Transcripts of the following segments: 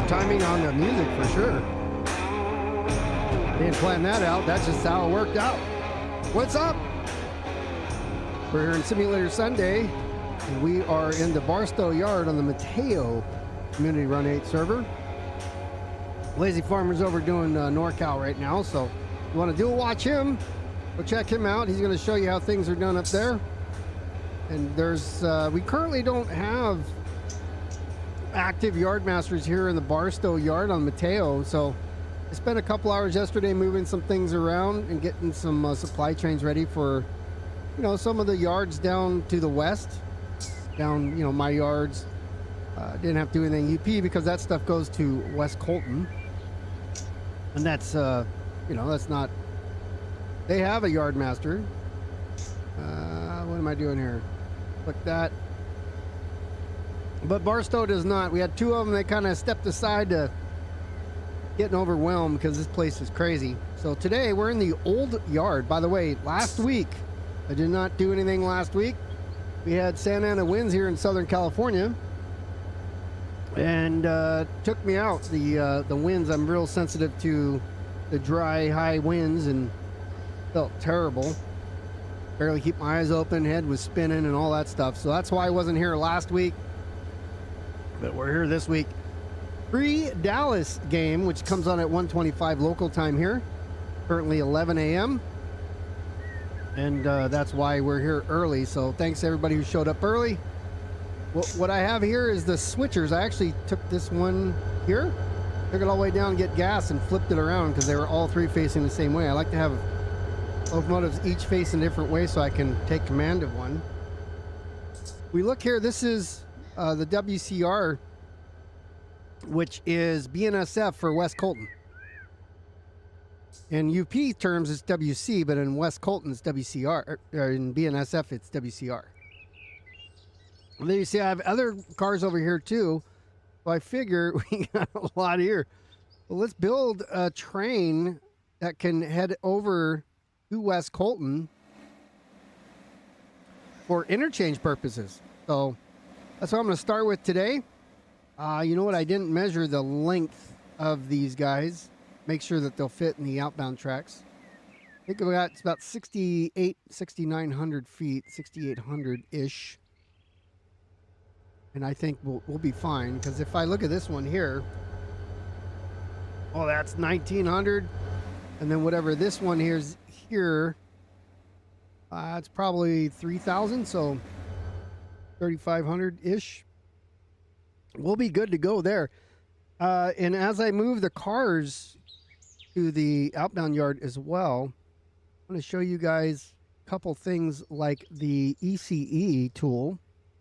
timing on the music for sure. Didn't plan that out. That's just how it worked out. What's up? We're here in Simulator Sunday, and we are in the Barstow Yard on the Mateo Community Run 8 server. Lazy Farmer's over doing NorCal right now, so if you want to do a watch him, go check him out. He's going to show you how things are done up there. And there's we currently don't have active yard masters here in the Barstow Yard on Mateo, so I spent a couple hours yesterday moving some things around and getting some supply trains ready for, you know, some of the yards down to the west, down, you know, my yards. Didn't have to do anything UP because that stuff goes to West Colton, and that's you know, that's not, they have a yard master. What am I doing here? Click that. But Barstow does not. We had two of them. They kind of stepped aside to getting overwhelmed because this place is crazy. So today we're in the old yard. By the way, last week, I did not do anything last week. We had Santa Ana winds here in Southern California, and took me out. The winds, I'm real sensitive to the dry, high winds, and felt terrible. Barely keep my eyes open, head was spinning and all that stuff. So that's why I wasn't here last week. But we're here this week. Pre-Dallas game, which comes on at 1:25 local time here. Currently 11 a.m. And that's why we're here early. So thanks to everybody who showed up early. What I have here is the switchers. I actually took this one here, took it all the way down to get gas, and flipped it around because they were all three facing the same way. I like to have locomotives each facing a different way so I can take command of one. We look here, this is the WCR, which is BNSF for West Colton. In UP terms, it's WC, but in West Colton, it's WCR. Or in BNSF, it's WCR. And then you see I have other cars over here too. So I figure we got a lot here. Well, let's build a train that can head over to West Colton for interchange purposes. So that's what I'm going to start with today. You know what? I didn't measure the length of these guys. Make sure that they'll fit in the outbound tracks. I think we got, it's about 6,900 feet, 6,800-ish. And I think we'll be fine, because if I look at this one here, oh, that's 1,900. And then whatever this one here's here, it's probably 3,000, so 3,500-ish. We'll be good to go there. And as I move the cars to the outbound yard as well, I'm going to show you guys a couple things like the ECE tool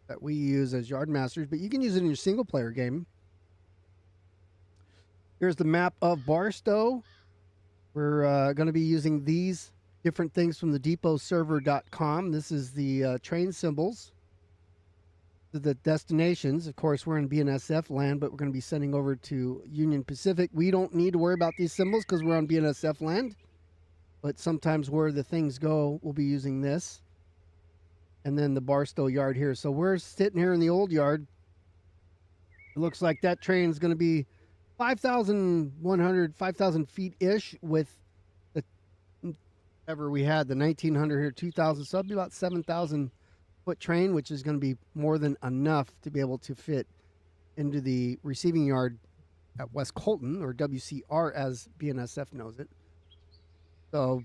that we use as yard masters, but you can use it in your single player game. Here's the map of Barstow. We're going to be using these different things from the depotserver.com. This is the train symbols, the destinations. Of course, we're in BNSF land, but we're going to be sending over to Union Pacific. We don't need to worry about these symbols because we're on BNSF land, but sometimes where the things go, we'll be using this. And then the Barstow Yard here. So we're sitting here in the old yard. It looks like that train's going to be 5,100, 5,000 feet-ish with the, whatever we had, the 1,900 here, 2,000. So it'll be about 7,000 foot train, which is going to be more than enough to be able to fit into the receiving yard at West Colton, or WCR as BNSF knows it. So,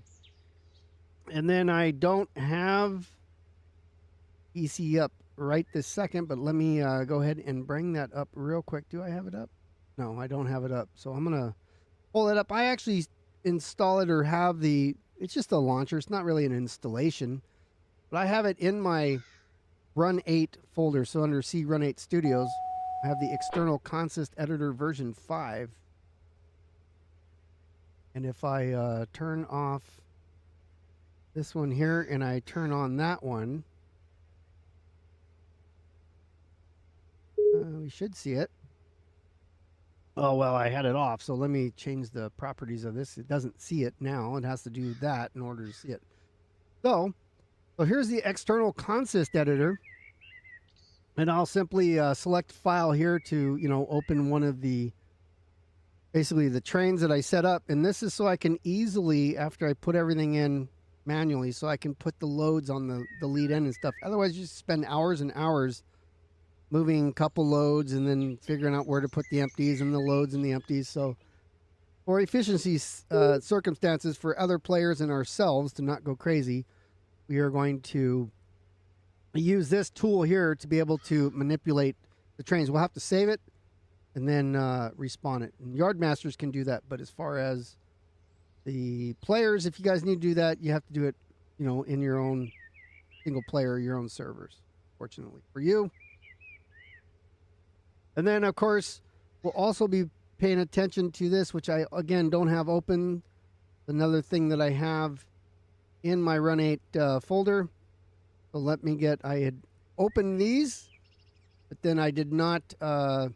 and then I don't have EC up right this second, but let me go ahead and bring that up real quick. Do I have it up? No, I don't have it up. So I'm going to pull it up. I actually install it, or have the, it's just a launcher. It's not really an installation, but I have it in my Run 8 folder. So under C Run 8 Studios, I have the external consist editor version 5. And if I turn off this one here and I turn on that one, we should see it. Oh, well, I had it off, so let me change the properties of this. It doesn't see it now. It has to do that in order to see it. So here's the external consist editor. And I'll simply select file here to, open one of the basically the trains that I set up. And this is so I can easily, after I put everything in manually, so I can put the loads on the lead end and stuff. Otherwise, you just spend hours and hours moving a couple loads and then figuring out where to put the empties and the loads and the empties. So for efficiency circumstances for other players and ourselves to not go crazy, we are going to use this tool here to be able to manipulate the trains. We'll have to save it and then respawn it. And yard masters can do that, but as far as the players, if you guys need to do that, you have to do it, you know, in your own single player, your own servers, fortunately for you. And then, of course, we'll also be paying attention to this, which I, again, don't have open. Another thing that I have in my Run 8 folder. So let me get, I had opened these, but then I did not, I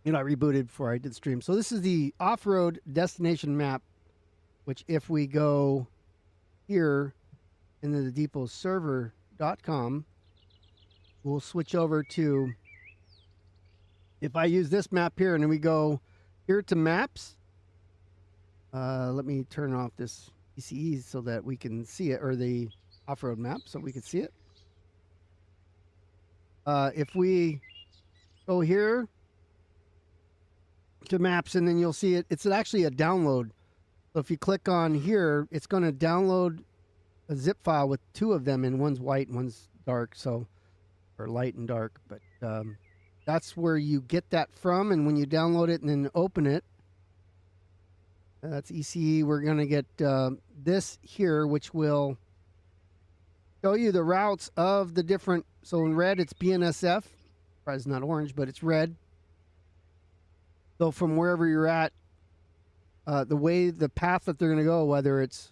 rebooted before I did stream. So this is the off-road destination map, which if we go here into the depotserver.com, we'll switch over to, if I use this map here and then we go here to maps, let me turn off this ECE so that we can see it, or the off-road map so we can see it. If we go here to maps, and then you'll see it, it's actually a download. So if you click on here, it's going to download a zip file with two of them, and one's white and one's dark, so, or light and dark, but that's where you get that from. And when you download it and then open it, that's ECE. We're going to get this here, which will show you the routes of the different. So in red, it's BNSF. Probably it's not orange, but it's red. So from wherever you're at, the path that they're going to go, whether it's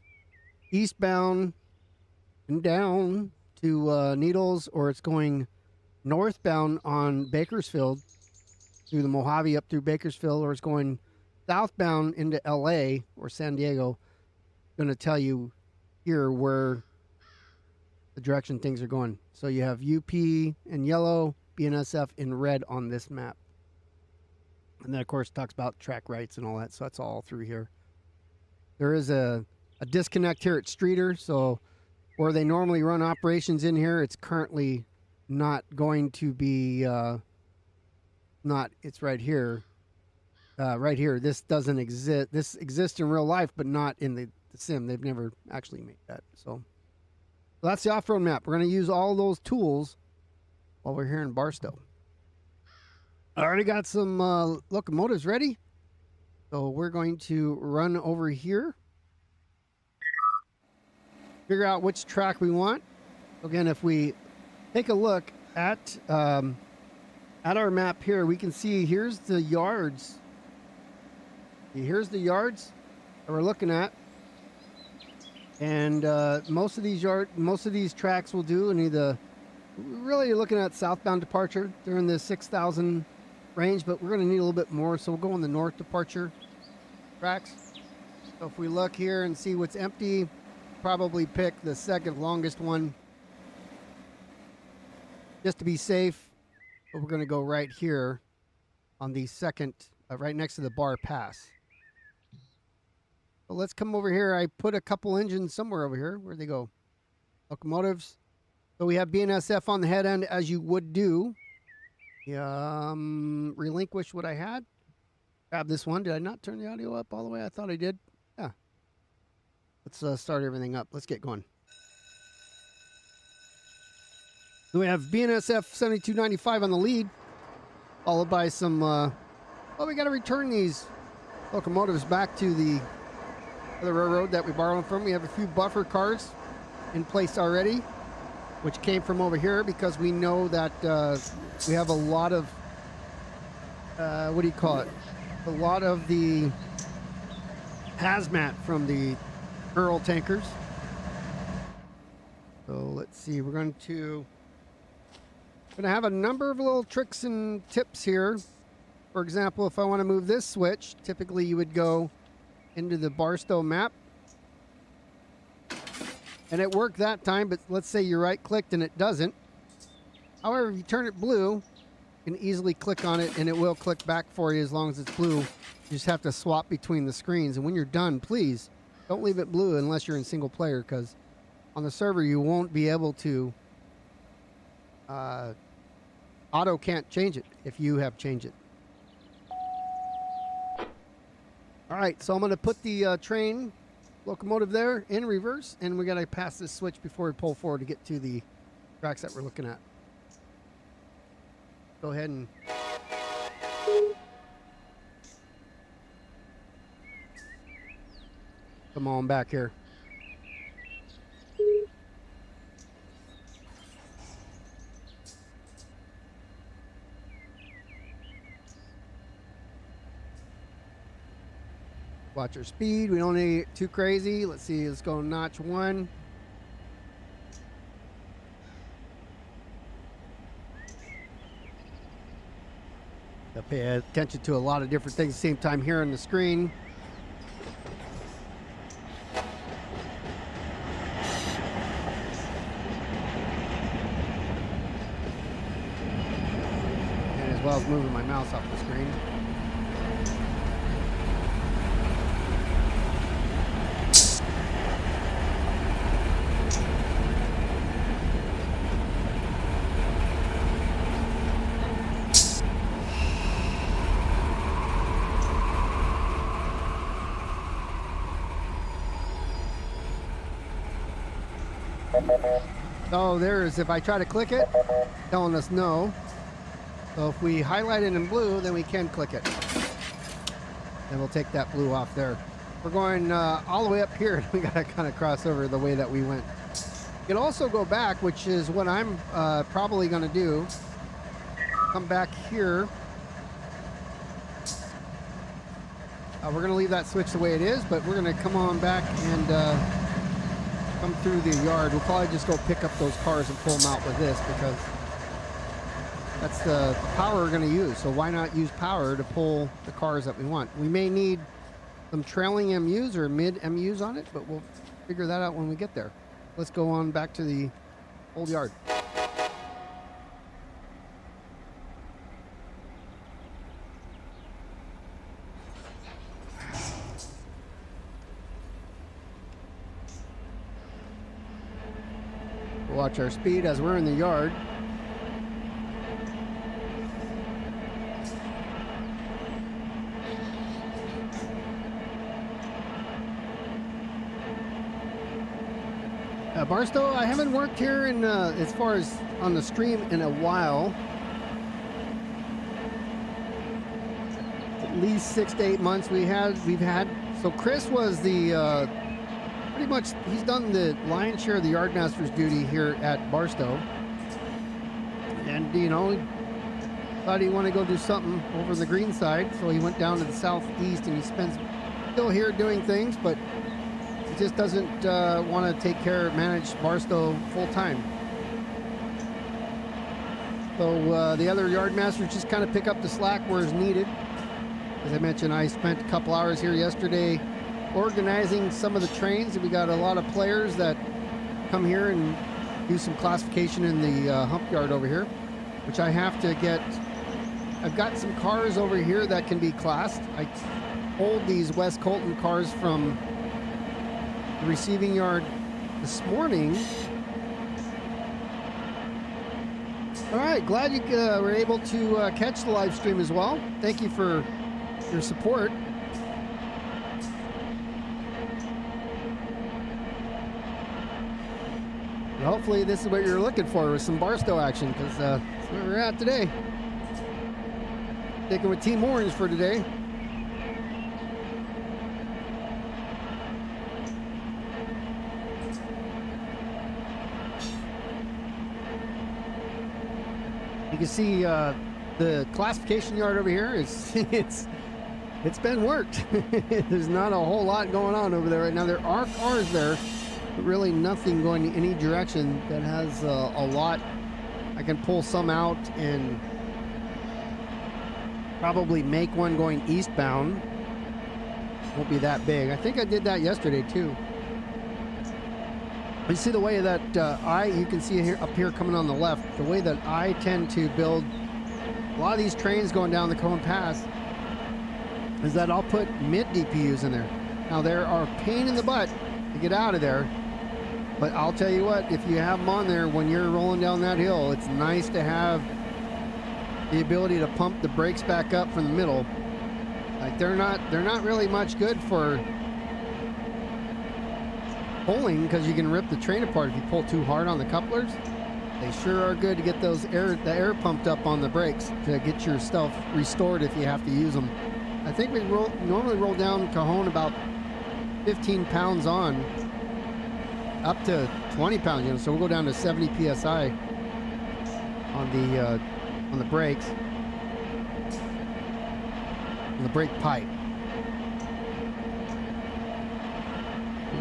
eastbound and down to Needles, or it's going northbound on Bakersfield through the Mojave up through Bakersfield, or it's going southbound into LA or San Diego, going to tell you here where the direction things are going. So you have UP in yellow, BNSF in red on this map. And then, of course, it talks about track rights and all that. So that's all through here. There is a disconnect here at Streeter. So where they normally run operations in here, it's currently not going to be, it's right here. Right here. This doesn't exist. This exists in real life, but not in the sim. They've never actually made that. So that's the off-road map. We're going to use all those tools while we're here in Barstow. I already got some locomotives ready. So we're going to run over here. Figure out which track we want. Again, if we take a look at our map here, we can see here's the yards. Here's the yards that we're looking at. And most of these tracks will do. And really looking at southbound departure. They're in the 6,000 range, but we're going to need a little bit more, so we'll go on the north departure tracks. So if we look here and see what's empty, probably pick the second longest one just to be safe. But we're going to go right here on the second, right next to the bar pass. So let's come over here. I put a couple engines somewhere over here. Where'd they go? Locomotives. So we have BNSF on the head end, as you would do. Relinquish what I had. Grab this one. Did I not turn the audio up all the way? I thought I did. Yeah. Let's start everything up. Let's get going. So we have BNSF 7295 on the lead, followed by some, we got to return these locomotives back to the other railroad that we borrowed from. We have a few buffer cars in place already, which came from over here because we know that we have a lot of, a lot of the hazmat from the Earl tankers. So let's see, we're going to have a number of little tricks and tips here. For example, if I want to move this switch, typically you would go into the Barstow map. And it worked that time, but let's say you right-clicked and it doesn't. However, if you turn it blue, You can easily click on it and it will click back for you as long as it's blue. You just have to swap between the screens. And when you're done, please don't leave it blue unless you're in single player, because on the server you won't be able to, auto can't change it if you have changed it. All right, so I'm going to put the train locomotive there in reverse, and we got to pass this switch before we pull forward to get to the tracks that we're looking at. Go ahead and come on back here. Watch our speed. We don't need it too crazy. Let's see. Let's go notch 1. Pay attention to a lot of different things at the same time here on the screen. And as well as moving my mouse off the screen. So there's, if I try to click it, telling us no. So if we highlight it in blue, then we can click it. And we'll take that blue off there. We're going all the way up here. We got to kind of cross over the way that we went. You can also go back, which is what I'm probably going to do. Come back here. We're going to leave that switch the way it is, but we're going to come on back and come through the yard. We'll probably just go pick up those cars and pull them out with this, because that's the power we're going to use. So why not use power to pull the cars that we want? We may need some trailing MUs or mid MUs on it, but we'll figure that out when we get there. Let's go on back to the old yard. Watch our speed as we're in the yard. Barstow, I haven't worked here in as far as on the stream in a while. At least 6 to 8 months we've had. So Chris was the pretty much, he's done the lion's share of the yardmaster's duty here at Barstow. And, you know, he thought he wanted to go do something over the green side, so he went down to the southeast, and he spends still here doing things, but he just doesn't want to manage Barstow full time. So the other yardmasters just kind of pick up the slack where it's needed. As I mentioned, I spent a couple hours here yesterday organizing some of the trains. We got a lot of players that come here and do some classification in the hump yard over here, which I have to get. I've got some cars over here that can be classed. I pulled these West Colton cars from the receiving yard this morning. All right, glad you were able to catch the live stream as well. Thank you for your support. Hopefully this is what you're looking for, with some Barstow action, because that's where we're at today. Sticking with Team Orange for today. You can see the classification yard over here is it's been worked. There's not a whole lot going on over there right now. There are cars there, but really nothing going in any direction that has a lot. I can pull some out and probably make one going eastbound. Won't be that big. I think I did that yesterday too. You see the way that you can see here up here coming on the left, the way that I tend to build a lot of these trains going down the Cajon Pass is that I'll put mid DPUs in there. Now, there are a pain in the butt to get out of there, but I'll tell you what, if you have them on there when you're rolling down that hill, it's nice to have the ability to pump the brakes back up from the middle. Like, they're not really much good for pulling, because you can rip the train apart if you pull too hard on the couplers. They sure are good to get the air pumped up on the brakes to get your stuff restored if you have to use them. I think we normally roll down Cajon about 15 pounds on, up to 20 pounds, you know, so we'll go down to 70 psi on the brakes, on the brake pipe.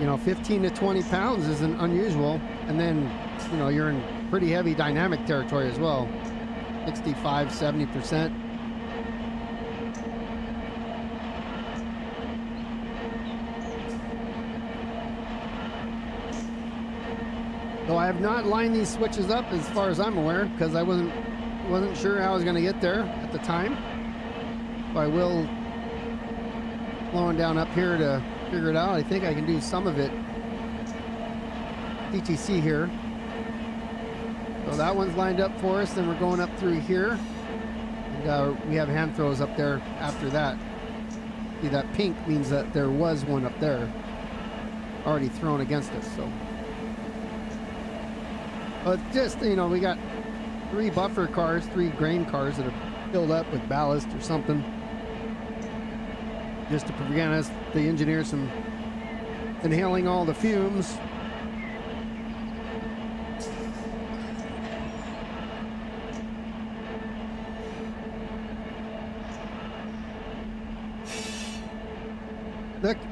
You know, 15 to 20 pounds isn't unusual, and then, you know, you're in pretty heavy dynamic territory as well, 65, 70%. So I have not lined these switches up as far as I'm aware, because I wasn't sure how I was going to get there at the time. So I will slowing down up here to figure it out. I think I can do some of it DTC here. So that one's lined up for us. Then we're going up through here, and we have hand throws up there after that. See, that pink means that there was one up there already thrown against us. So, but just, you know, we got 3 buffer cars, 3 grain cars that are filled up with ballast or something, just to prevent us, the engineers, from inhaling all the fumes.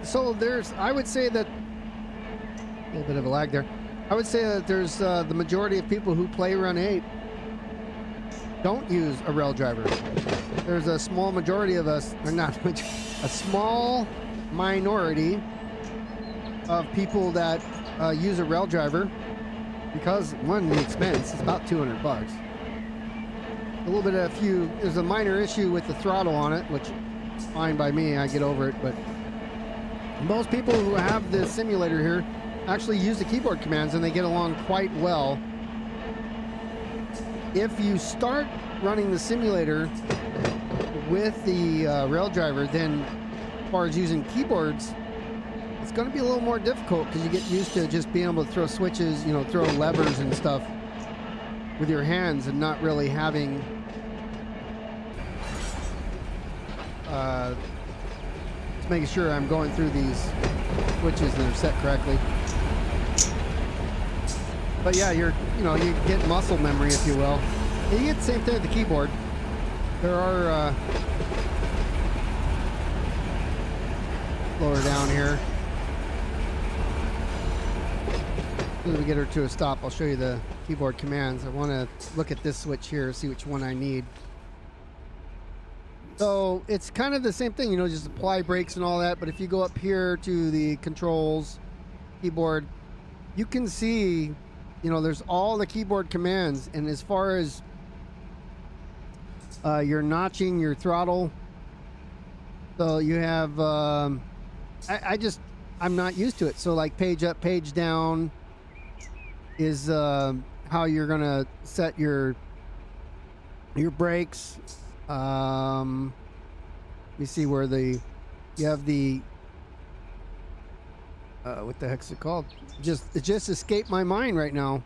So I would say that, a little bit of a lag there. I would say that there's the majority of people who play Run 8 don't use a rail driver. There's a small majority of us, or not, a small minority of people that use a rail driver because, one, the expense is about $200. A little bit of there's a minor issue with the throttle on it, which is fine by me, I get over it, but most people who have the simulator here actually use the keyboard commands, and they get along quite well. If you start running the simulator with the rail driver, then as far as using keyboards, it's going to be a little more difficult, because you get used to just being able to throw switches, you know, throw levers and stuff with your hands, and not really having just making sure I'm going through these switches that are set correctly. But yeah, you get muscle memory, if you will. And you get the same thing with the keyboard. There are lower down here. As soon as we get her to a stop, I'll show you the keyboard commands. I want to look at this switch here, see which one I need. So it's kind of the same thing, you know, just apply brakes and all that. But if you go up here to the controls, keyboard, you can see, you know, there's all the keyboard commands. And as far as your notching, your throttle, so you have, I'm not used to it. So like page up, page down is how you're gonna set your brakes. Let me see where you have the what the heck's it called? It just escaped my mind right now.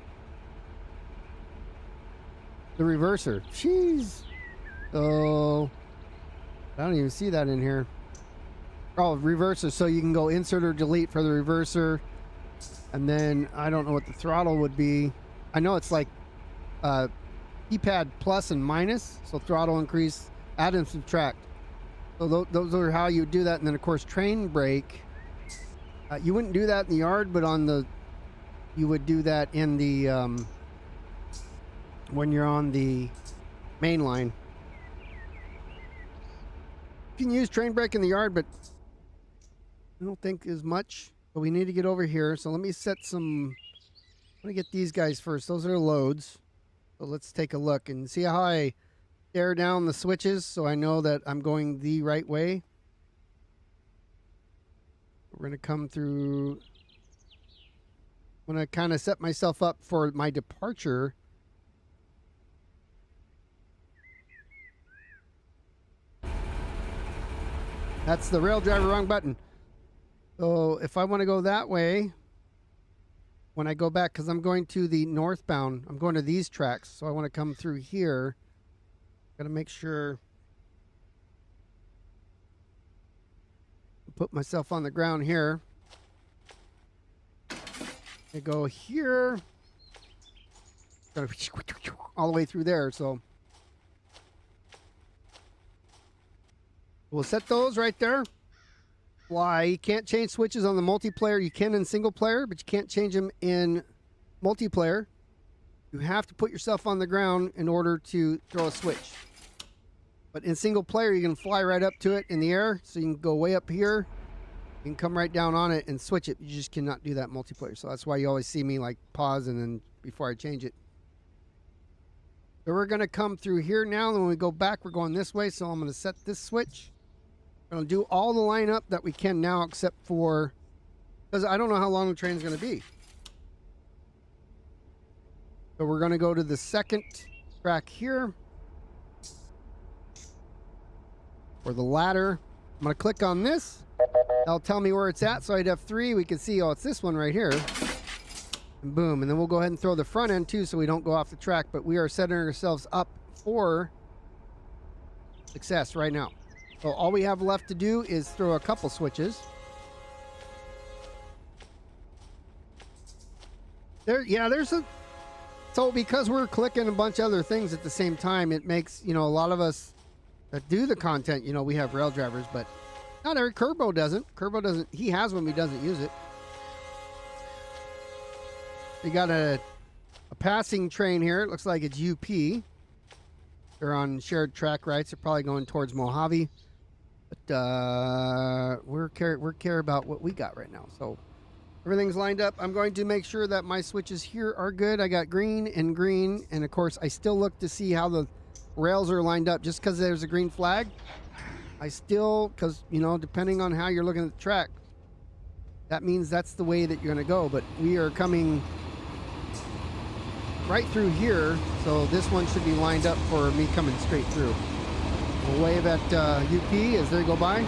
The reverser. Jeez. So I don't even see that in here. Oh, reverser. So you can go insert or delete for the reverser, and then I don't know what the throttle would be. I know it's like keypad plus and minus, so throttle increase, add and subtract. So those are how you do that. And then of course train brake, you wouldn't do that in the yard, but you would do that in the when you're on the main line. You can use train brake in the yard, but I don't think as much. But we need to get over here, so let me set some. I'm gonna get these guys first. Those are loads. So let's take a look and see how I stare down the switches so I know that I'm going the right way. We're going to come through. I'm going to kind of set myself up for my departure. That's the rail driver, wrong button. So if I want to go that way, when I go back, because I'm going to the northbound, I'm going to these tracks, so I want to come through here. Got to make sure. Put myself on the ground here. I go here. Got to all the way through there, so. We'll set those right there. Why? You can't change switches on the multiplayer. You can in single player, but you can't change them in multiplayer. You have to put yourself on the ground in order to throw a switch. But in single player, you can fly right up to it in the air. So you can go way up here. You can come right down on it and switch it. You just cannot do that multiplayer. So that's why you always see me like pause and then before I change it. So we're going to come through here now. Then when we go back, we're going this way. So I'm going to set this switch. We're going to do all the lineup that we can now except for, because I don't know how long the train's going to be. So we're going to go to the second track here. For the ladder. I'm going to click on this. That'll tell me where it's at. So I'd have 3. We can see, oh, it's this one right here. And boom. And then we'll go ahead and throw the front end too so we don't go off the track. But we are setting ourselves up for success right now. So all we have left to do is throw a couple switches. There's a... So because we're clicking a bunch of other things at the same time, it makes, a lot of us that do the content, we have rail drivers, but not every Kerbo doesn't. Kerbo doesn't, he has one, but he doesn't use it. We got a passing train here. It looks like it's UP. They're on shared track rights. They're probably going towards Mojave. But we're care about what we got right now. So everything's lined up. I'm going to make sure that my switches here are good. I got green. And of course, I still look to see how the rails are lined up. Just because there's a green flag, I still, because, depending on how you're looking at the track, that means that's the way that you're going to go. But we are coming right through here, so this one should be lined up for me coming straight through. We'll wave at UP as they go by.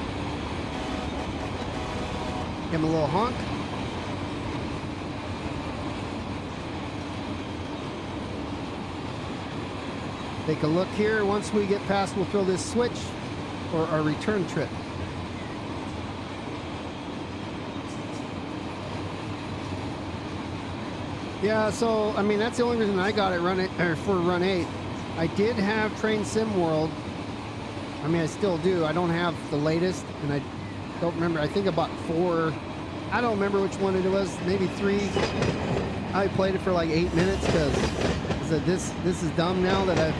Give him a little honk. Take a look here. Once we get past, we'll throw this switch for our return trip. Yeah, so I mean that's the only reason I got it for Run 8. I did have Train Sim World. I mean I still do. I don't have the latest, and I don't remember. I think about 4. I don't remember which one it was. Maybe 3. I played it for like 8 minutes because this is dumb now that I've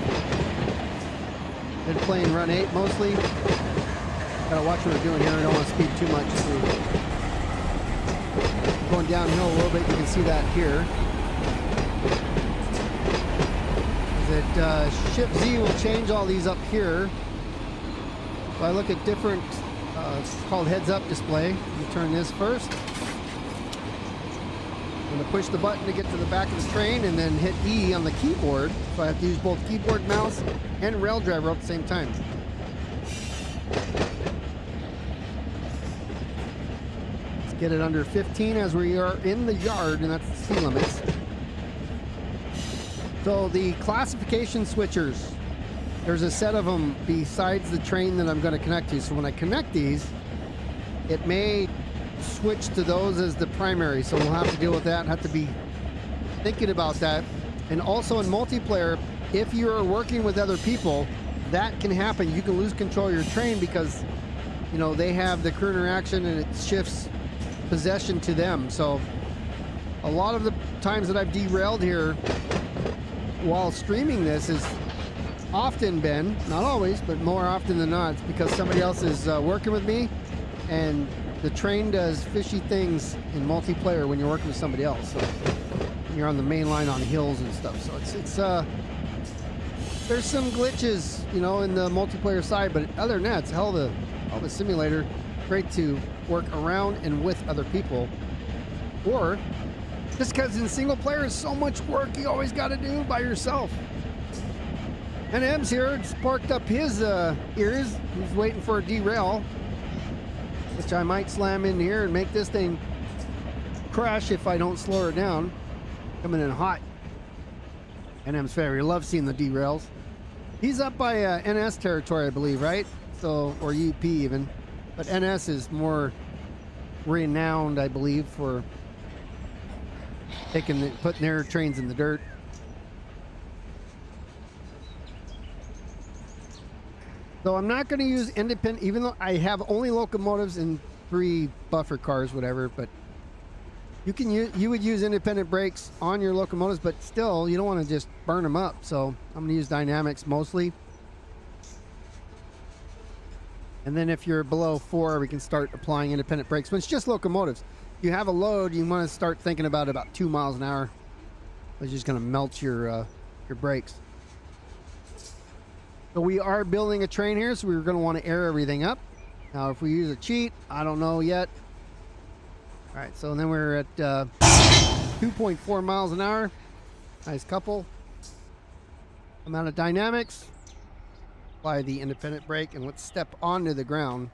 been playing Run 8 mostly. Gotta watch what we're doing here. I don't want to speed too much. Going downhill a little bit. You can see that here. Shift Z will change all these up here. So I look at different, it's called heads up display. Let me turn this first. I'm going to push the button to get to the back of the train and then hit E on the keyboard. So I have to use both keyboard, mouse, and rail driver at the same time. Let's get it under 15 as we are in the yard, and that's the speed limits. So the classification switchers, there's a set of them besides the train that I'm going to connect to. So when I connect these, it may switch to those as the primary. So we'll have to deal with that and have to be thinking about that. And also in multiplayer, if you're working with other people, that can happen. You can lose control of your train because, they have the crew interaction and it shifts possession to them. So a lot of the times that I've derailed here while streaming this has often been, not always, but more often than not, it's because somebody else is working with me, and the train does fishy things in multiplayer when you're working with somebody else. So you're on the main line on hills and stuff. So it's there's some glitches you know, in the multiplayer side, but other than that, it's hell of a simulator. Great to work around and with other people, or just because in single player is so much work you always got to do by yourself. And M's here sparked up his ears. He's waiting for a derail, which I might slam in here and make this thing crash if I don't slow her down. Coming in hot. NM's favorite. He loves seeing the derails. He's up by NS territory, I believe, right? So, or UP even. But NS is more renowned, I believe, for putting their trains in the dirt. So I'm not going to use independent, even though I have only locomotives and 3 buffer cars, whatever. But you would use independent brakes on your locomotives, but still, you don't want to just burn them up. So I'm going to use dynamics mostly. And then if you're below 4, we can start applying independent brakes. When it's just locomotives, you have a load, you want to start thinking about 2 miles an hour. It's just going to melt your brakes. So we are building a train here, so we're going to want to air everything up. Now, if we use a cheat, I don't know yet. All right, so then we're at 2.4 miles an hour. Nice couple. Amount of dynamics. Apply the independent brake, and let's step onto the ground.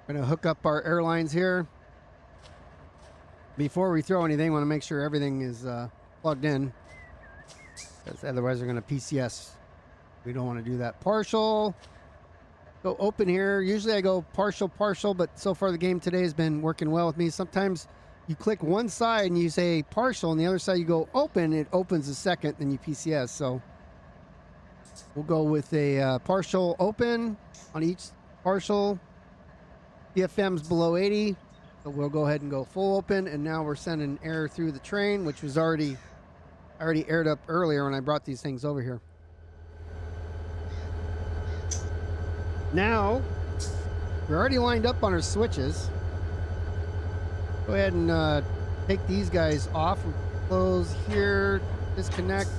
We're going to hook up our airlines here. Before we throw anything, we want to make sure everything is plugged in, because otherwise they're going to PCS. We don't want to do that. Partial. Go open here. Usually I go partial, but so far the game today has been working well with me. Sometimes you click one side and you say partial, and the other side you go open. It opens a second, then you PCS. So we'll go with a partial open on each partial. DFM's below 80, so we'll go ahead and go full open. And now we're sending air through the train, which was already aired up earlier when I brought these things over here. Now we're already lined up on our switches. Go ahead and take these guys off. Close here, disconnect.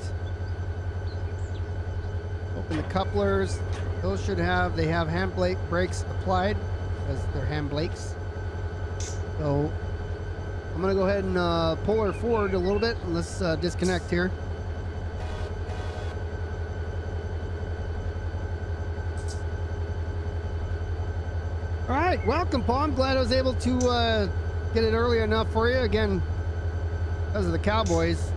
Open the couplers. Those should have, they have hand brakes applied, because they're hand brakes. So I'm going to go ahead and pull her forward a little bit, and let's disconnect here. All right, welcome, Paul. I'm glad I was able to get it early enough for you. Again, because of the Cowboys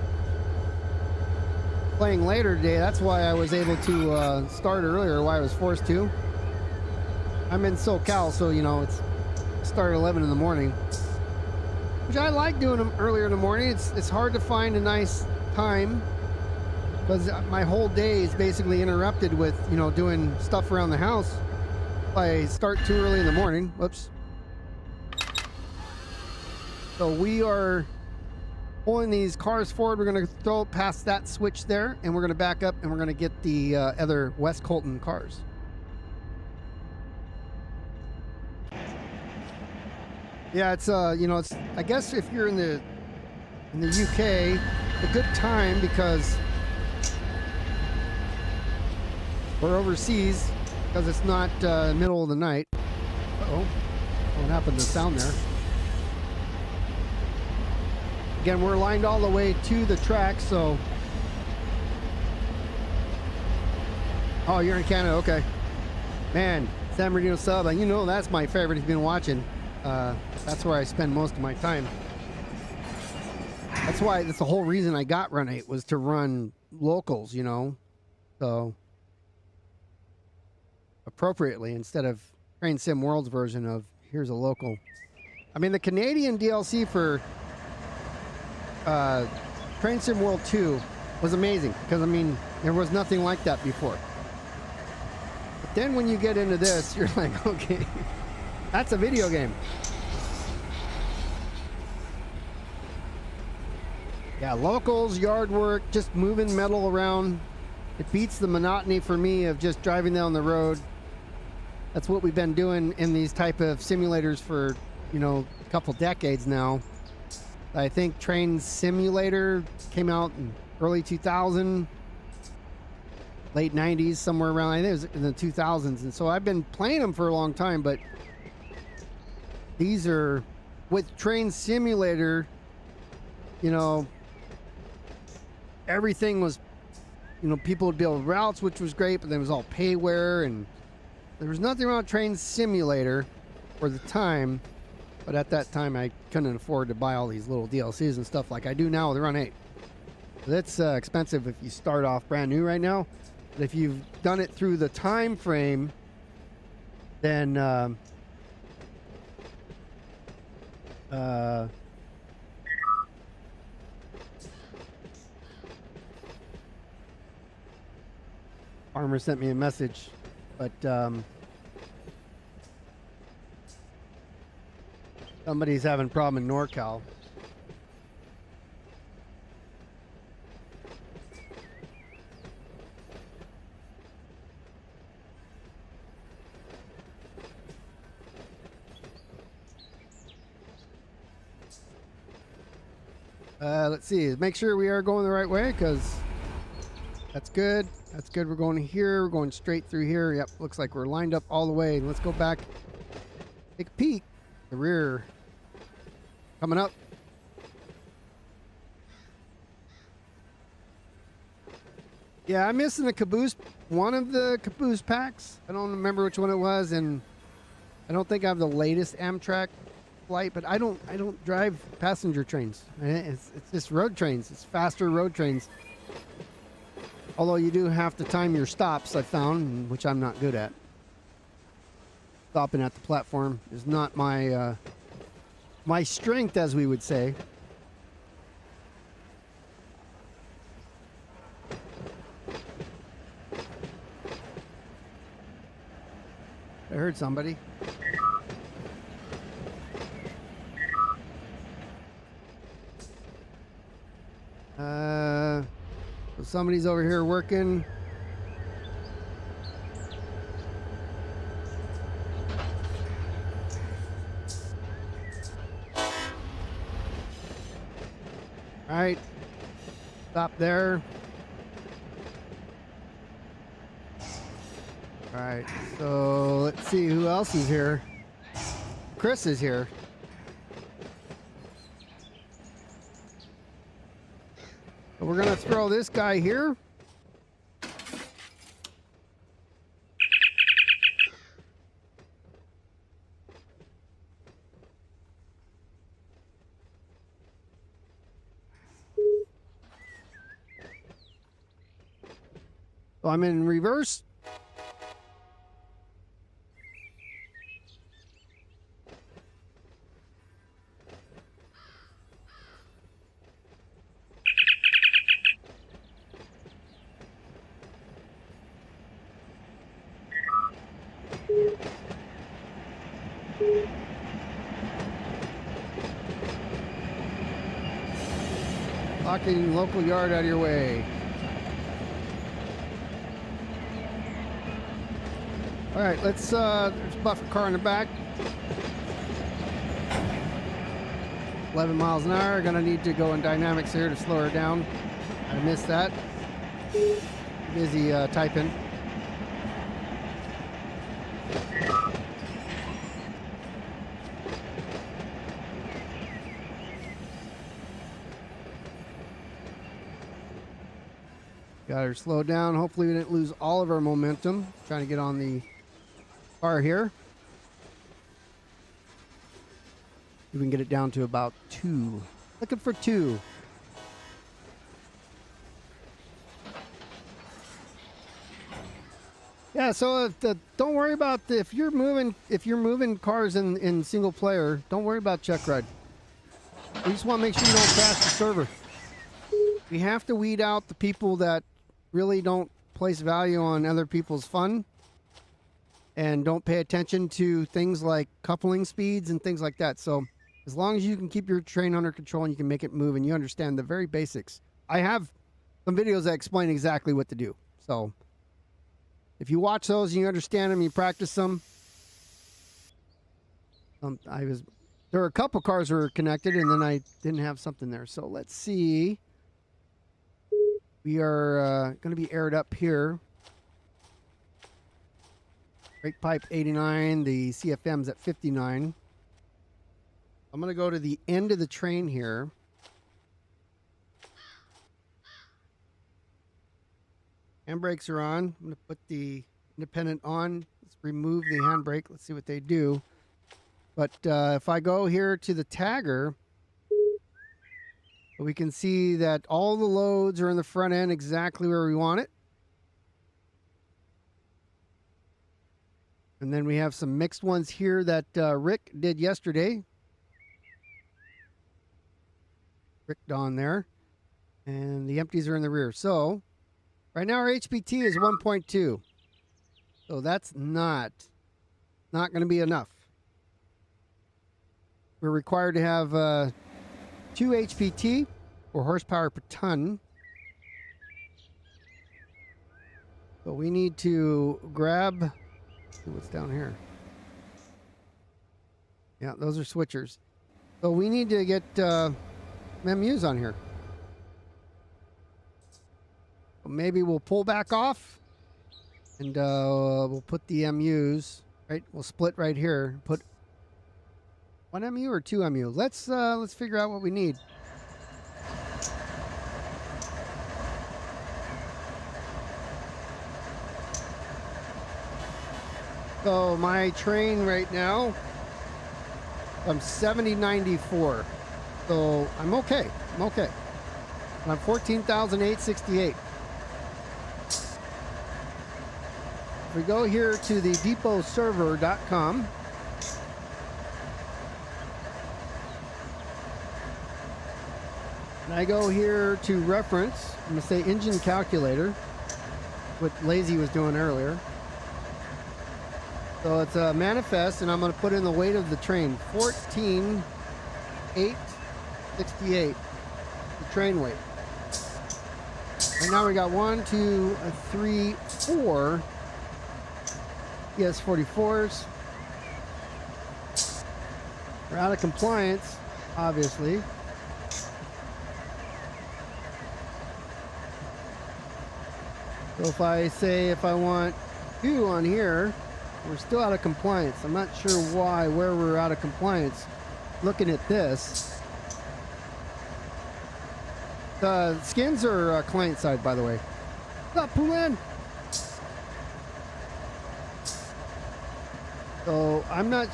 playing later today, that's why I was able to start earlier, why I was forced to. I'm in SoCal, so, you know, it's start at 11 in the morning. Which I like doing them earlier in the morning. It's hard to find a nice time, because my whole day is basically interrupted with, you know, doing stuff around the house. If I start too early in the morning. Whoops. So we are pulling these cars forward. We're going to throw past that switch there, and we're going to back up, and we're going to get the other West Colton cars. Yeah, it's you know, it's, I guess if you're in the UK, a good time, because we're overseas, because it's not middle of the night. Uh-oh, what happened to the sound there? Again, we're lined all the way to the track, so. Oh, you're in Canada, okay. Man, San Bernardino sub, you know that's my favorite if you've been watching. That's where I spend most of my time. That's the whole reason I got Run 8, was to run locals, you know, so appropriately, instead of Train Sim World's version of here's a local. I mean, the Canadian DLC for Train Sim World 2 was amazing, because I mean, there was nothing like that before. But then when you get into this, you're like, okay, that's a video game. Yeah, locals, yard work, just moving metal around. It beats the monotony for me of just driving down the road. That's what we've been doing in these type of simulators for, you know, a couple decades now. I think Train Simulator came out in early 2000. late 90s, somewhere around, I think it was in the 2000s. And so I've been playing them for a long time, but these are with Train Simulator, you know, everything was, you know, people would build routes, which was great, but then it was all payware, and there was nothing wrong with Train Simulator for the time, but at that time I couldn't afford to buy all these little DLCs and stuff like I do now with Run 8. So that's expensive if you start off brand new right now. But if you've done it through the time frame, then Farmer sent me a message, but somebody's having a problem in NorCal. Let's see. Make sure we are going the right way, because that's good. That's good. We're going here. We're going straight through here. Yep. Looks like we're lined up all the way. Let's go back. Take a peek. The rear coming up. Yeah, I'm missing the caboose. One of the caboose packs. I don't remember which one it was, and I don't think I have the latest Amtrak flight, but I don't drive passenger trains. It's just road trains. It's faster road trains. Although you do have to time your stops, I found, which I'm not good at. Stopping at the platform is not my my strength, as we would say. I heard somebody. So somebody's over here working. All right, stop there. All right, so let's see who else is here. Chris is here. So we're gonna throw this guy here. So I'm in reverse. Blocking local yard out of your way. All right, let's, there's a buffer car in the back. 11 miles an hour. Gonna need to go in dynamics here to slow her down. I missed that. Busy typing. Got her slowed down. Hopefully we didn't lose all of our momentum. Trying to get on the car here. We can get it down to about 2. Looking for 2. Yeah, so don't worry about if you're moving cars in single player, don't worry about check ride. We just want to make sure you don't crash the server. We have to weed out the people that really don't place value on other people's fun and don't pay attention to things like coupling speeds and things like that. So as long as you can keep your train under control and you can make it move and you understand the very basics. I have some videos that explain exactly what to do. So if you watch those and you understand them, you practice them. There were a couple cars that were connected and then I didn't have something there. So let's see. We are going to be aired up here. Brake pipe 89, the CFM's at 59. I'm going to go to the end of the train here. Handbrakes are on. I'm going to put the independent on. Let's remove the handbrake. Let's see what they do. But if I go here to the tagger, we can see that all the loads are in the front end exactly where we want it. And then we have some mixed ones here that Rick did yesterday. Rick Don there. And the empties are in the rear. So right now our HPT is 1.2. So that's not going to be enough. We're required to have 2 HPT, or horsepower per ton. So we need to grab, let's see what's down here. Yeah, those are switchers. So we need to get MUs on here. Maybe we'll pull back off and we'll put the MUs, right? We'll split right here. Put 1 MU or 2 MU. Let's figure out what we need. So my train right now, I'm 7094. So I'm okay. I'm okay. I'm 14,868. We go here to the depotserver.com. And I go here to reference. I'm going to say engine calculator, what Lazy was doing earlier. So it's a manifest, and I'm going to put in the weight of the train, 14,868, the train weight. And now we got 1, 2, 3, 4 ES44s. We're out of compliance, obviously. So if I say if I want 2 on here, we're still out of compliance. I'm not sure where we're out of compliance. Looking at this. The skins are client side, by the way. What's up, Poulin? So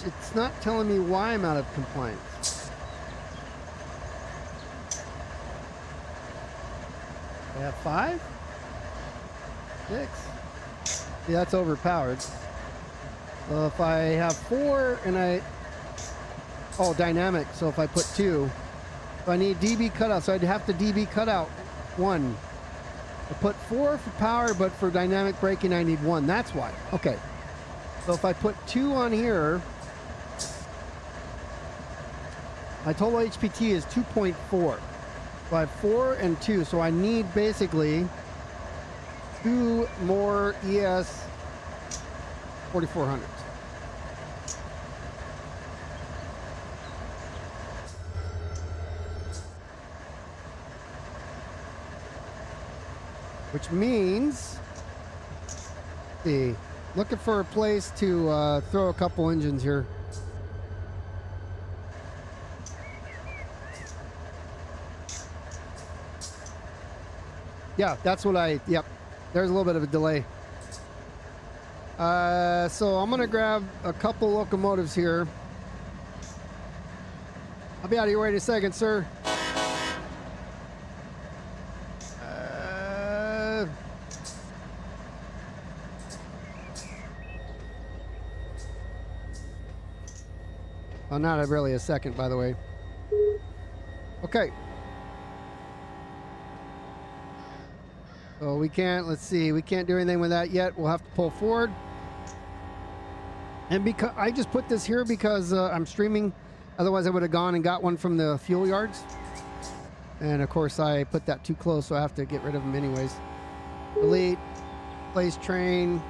it's not telling me why I'm out of compliance. I have 5? 6? See, that's overpowered. So if I have 4 and dynamic. So if I put 2, so I need DB cutout. So I'd have to DB cutout 1. I put 4 for power, but for dynamic braking, I need 1. That's why. Okay. So if I put 2 on here, my total HPT is 2.4. So I have 4 and 2. So I need basically 2 more ES 4400s. Which means, let's see, looking for a place to throw a couple engines here. Yeah, that's what yep. There's a little bit of a delay. So I'm going to grab a couple locomotives here. I'll be out of your way in a second, sir. Well, not really a second, by the way. Okay. So we can't, let's see, we can't do anything with that yet. We'll have to pull forward. And because I just put this here because I'm streaming. Otherwise, I would have gone and got one from the fuel yards. And of course, I put that too close, so I have to get rid of them anyways. Delete, place train.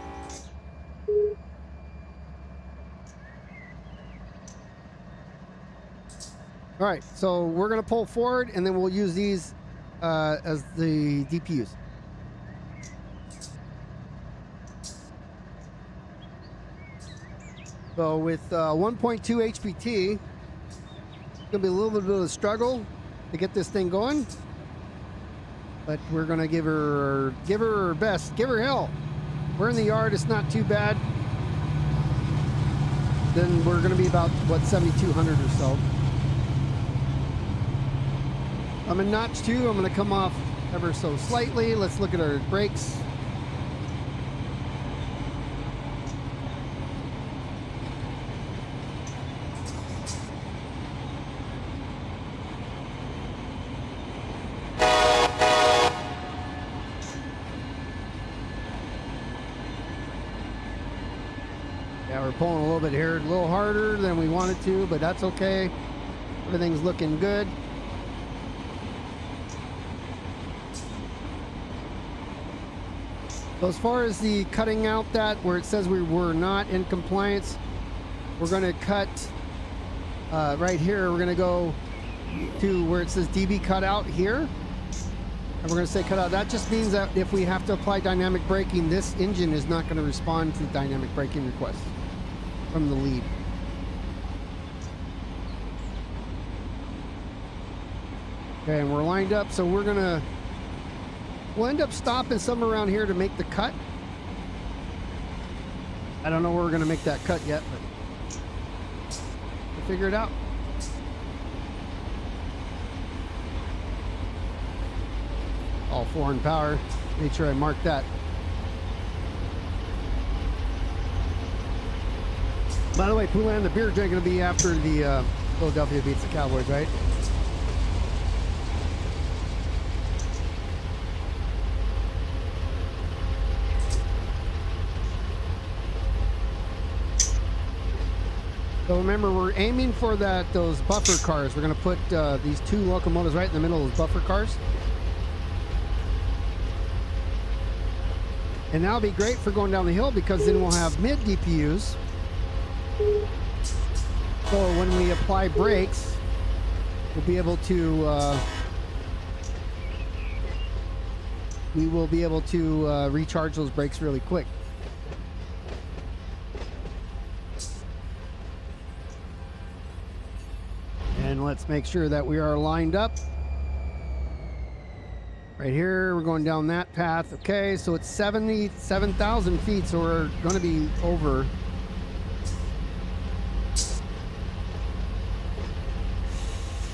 All right, so we're going to pull forward, and then we'll use these as the DPUs. So with 1.2 HPT, it's gonna be a little bit of a struggle to get this thing going, but we're gonna give her her best, give her hell. We're in the yard, it's not too bad. Then we're gonna be about, what, 7,200 or so. I'm in notch 2, I'm gonna come off ever so slightly. Let's look at our brakes. Yeah, we're pulling a little bit here, a little harder than we wanted to, but that's okay. Everything's looking good. So as far as the cutting out that where it says we were not in compliance, we're going to cut right here. We're going to go to where it says DB cut out here. And we're going to say cut out. That just means that if we have to apply dynamic braking, this engine is not going to respond to dynamic braking requests from the lead. Okay, and we're lined up, so we'll end up stopping somewhere around here to make the cut. I don't know where we're gonna make that cut yet, but we'll figure it out. All foreign power. Make sure I mark that. By the way, Poulan and the beer drink gonna be after the Philadelphia beats the Cowboys, right? So remember, we're aiming for those buffer cars. We're going to put these 2 locomotives right in the middle of those buffer cars. And that'll be great for going down the hill because then we'll have mid DPUs. So when we apply brakes, we'll be able to recharge those brakes really quick. And let's make sure that we are lined up. Right here, we're going down that path. Okay, so it's 77,000 feet, so we're going to be over.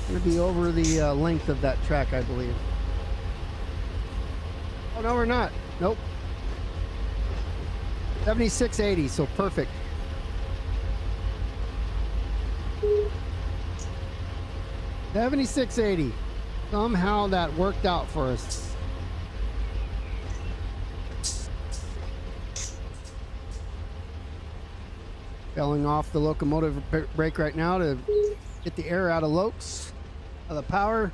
Going to be over the length of that track, I believe. Oh, no, we're not. Nope. 7680, so perfect. $76.80. Somehow that worked out for us. Failing off the locomotive brake right now to get the air out of lokes, of the power.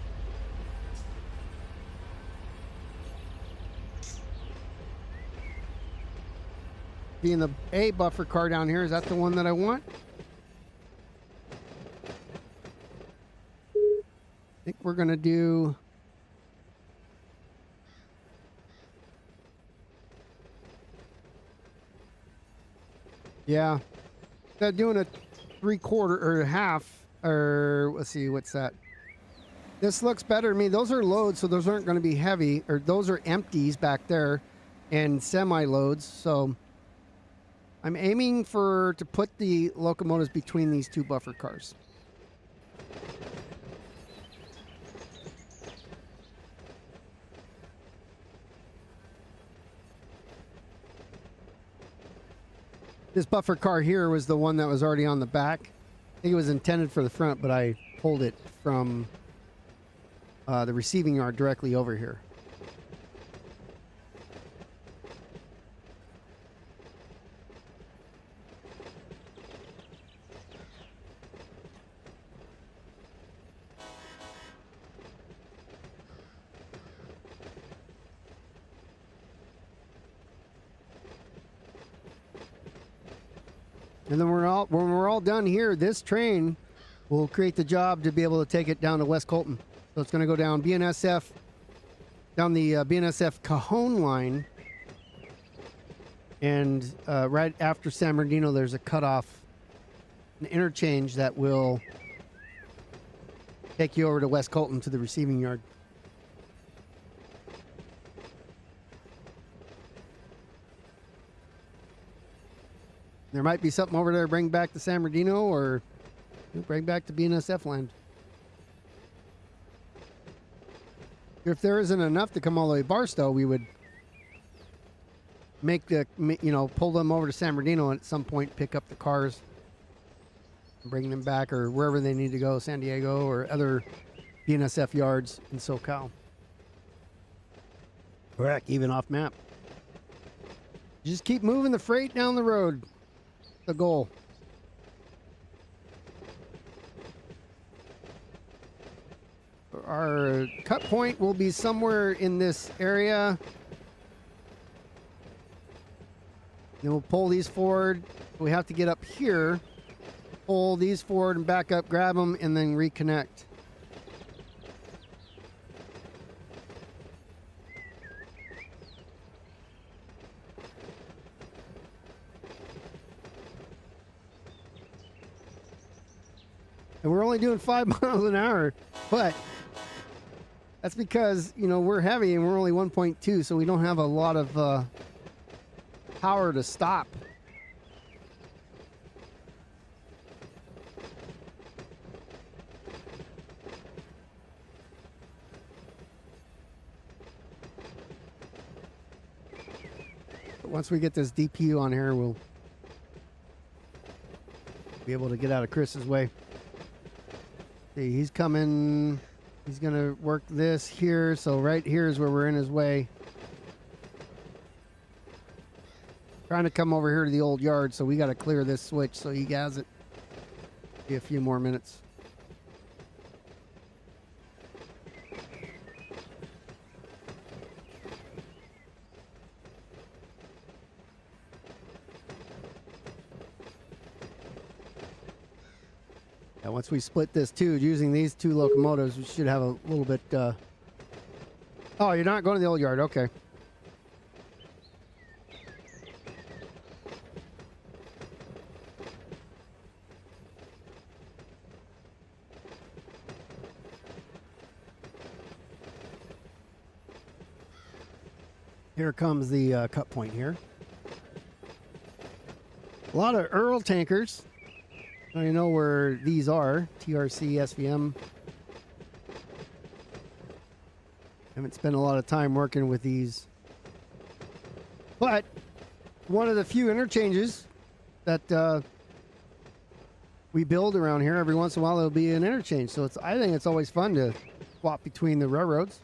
Being the A buffer car down here, is that the one that I want? I think we're gonna do instead of doing a 3/4 or a half, or let's see, what's that? This looks better to me. Those are loads, so those aren't going to be heavy, or those are empties back there and semi loads. So I'm aiming to put the locomotives between these 2 buffer cars. This buffer car here was the one that was already on the back. I think it was intended for the front, but I pulled it from the receiving yard directly over here. And then when we're all done here, this train will create the job to be able to take it down to West Colton. So it's going to go down BNSF, down the BNSF Cajon line. And right after San Bernardino, there's a cutoff an interchange that will take you over to West Colton to the receiving yard. There might be something over there to bring back to San Bernardino or bring back to BNSF land. If there isn't enough to come all the way to Barstow, we would make the, pull them over to San Bernardino and at some point pick up the cars and bring them back or wherever they need to go, San Diego or other BNSF yards in SoCal. Or heck, even off map. Just keep moving the freight down the road. The goal. Our cut point will be somewhere in this area. Then we'll pull these forward. We have to get up here, pull these forward and back up, grab them, and then reconnect. And we're only doing 5 miles an hour, but that's because, we're heavy and we're only 1.2, so we don't have a lot of power to stop. But once we get this DPU on here, we'll be able to get out of Chris's way. See, he's coming. He's going to work this here. So right here is where we're in his way. Trying to come over here to the old yard, so we got to clear this switch so he has it. Be a few more minutes. Yeah, once we split this too, using these two locomotives, we should have a little bit. Oh, you're not going to the old yard. Okay. Here comes the cut point here. A lot of Earl tankers. I know where these are. TRC, SVM. Haven't spent a lot of time working with these. But one of the few interchanges that we build around here, every once in a while there'll be an interchange. So I think it's always fun to swap between the railroads.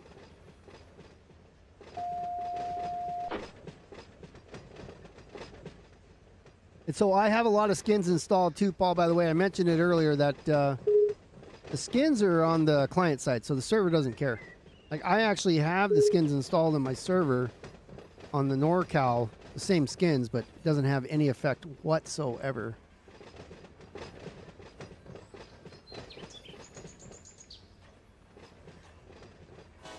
And so I have a lot of skins installed too, Paul. By the way, I mentioned it earlier that the skins are on the client side, so the server doesn't care. Like, I actually have the skins installed in my server on the NorCal, the same skins, but it doesn't have any effect whatsoever.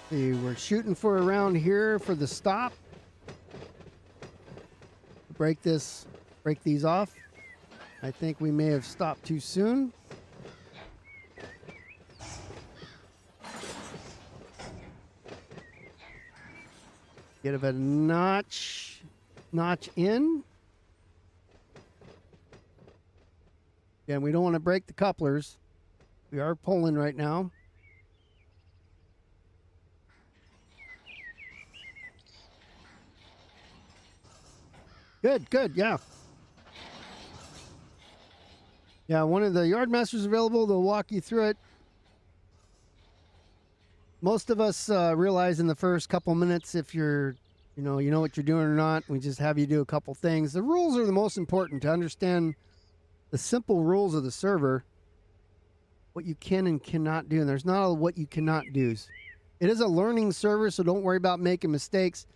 See, we're shooting for around here for the stop. Break these off. I think we may have stopped too soon. Get a bit of notch in. Again, we don't want to break the couplers. We are pulling right now. Good, yeah. Yeah, one of the yard masters available. They'll walk you through it. Most of us realize in the first couple minutes if you're, you know what you're doing or not. We just have you do a couple things. The rules are the most important, to understand the simple rules of the server, what you can and cannot do. And there's not a what you cannot do. It is a learning server, so don't worry about making mistakes.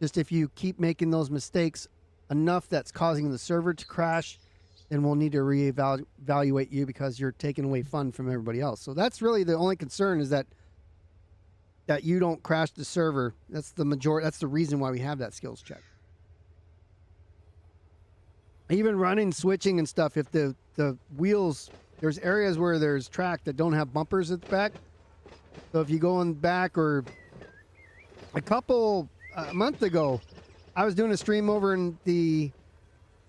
Just if you keep making those mistakes enough that's causing the server to crash, then we'll need to reevaluate you because you're taking away fun from everybody else. So that's really the only concern, is that you don't crash the server. That's the reason why we have that skills check. even running, switching and stuff, if the wheels, there's areas where there's track that don't have bumpers at the back. So if you go in back, or a month ago, I was doing a stream over in the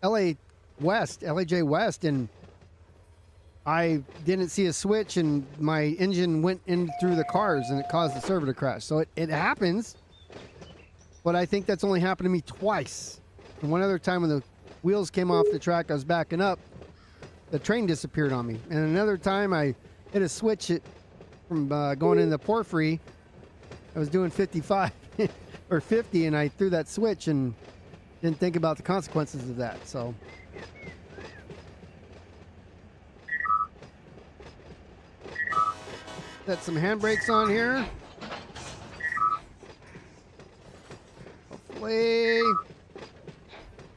LAJ West, and I didn't see a switch, and my engine went in through the cars, and it caused the server to crash. So it happens, but I think that's only happened to me twice. And one other time when the wheels came off the track, I was backing up, the train disappeared on me. And another time I hit a switch from going into Porphyry. I was doing 55 or 50, and I threw that switch and didn't think about the consequences of that. So set some handbrakes on here. Hopefully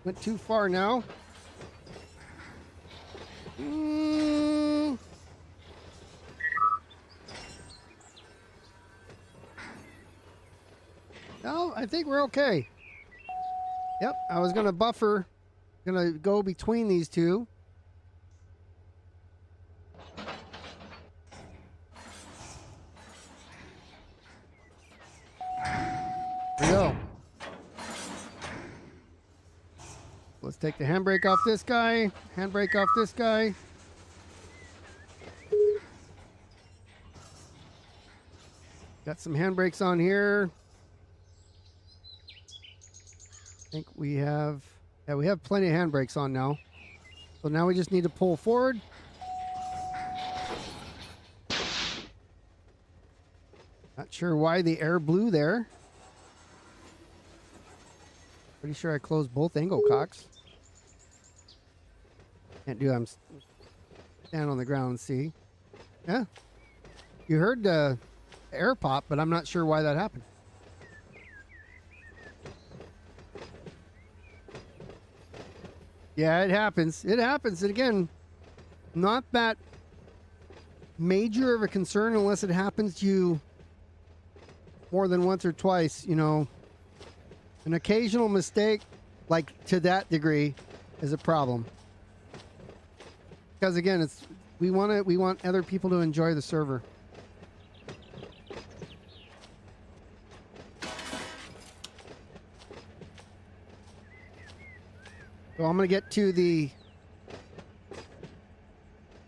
went too far now. No, I think we're okay. Yep, I was gonna buffer, gonna go between these two. There we go. Let's take the handbrake off this guy, handbrake off this guy. Got some handbrakes on here. I think we have, yeah, we have plenty of handbrakes on now. So now we just need to pull forward. Not sure why the air blew there. Pretty sure I closed both angle cocks. Can't do, I'm stand on the ground and see. Yeah. You heard the air pop, but I'm not sure why that happened. Yeah, it happens. It happens. And again, not that major of a concern unless it happens to you more than once or twice. You know, an occasional mistake, like to that degree, is a problem. Because again, it's we want other people to enjoy the server. So I'm going to get to the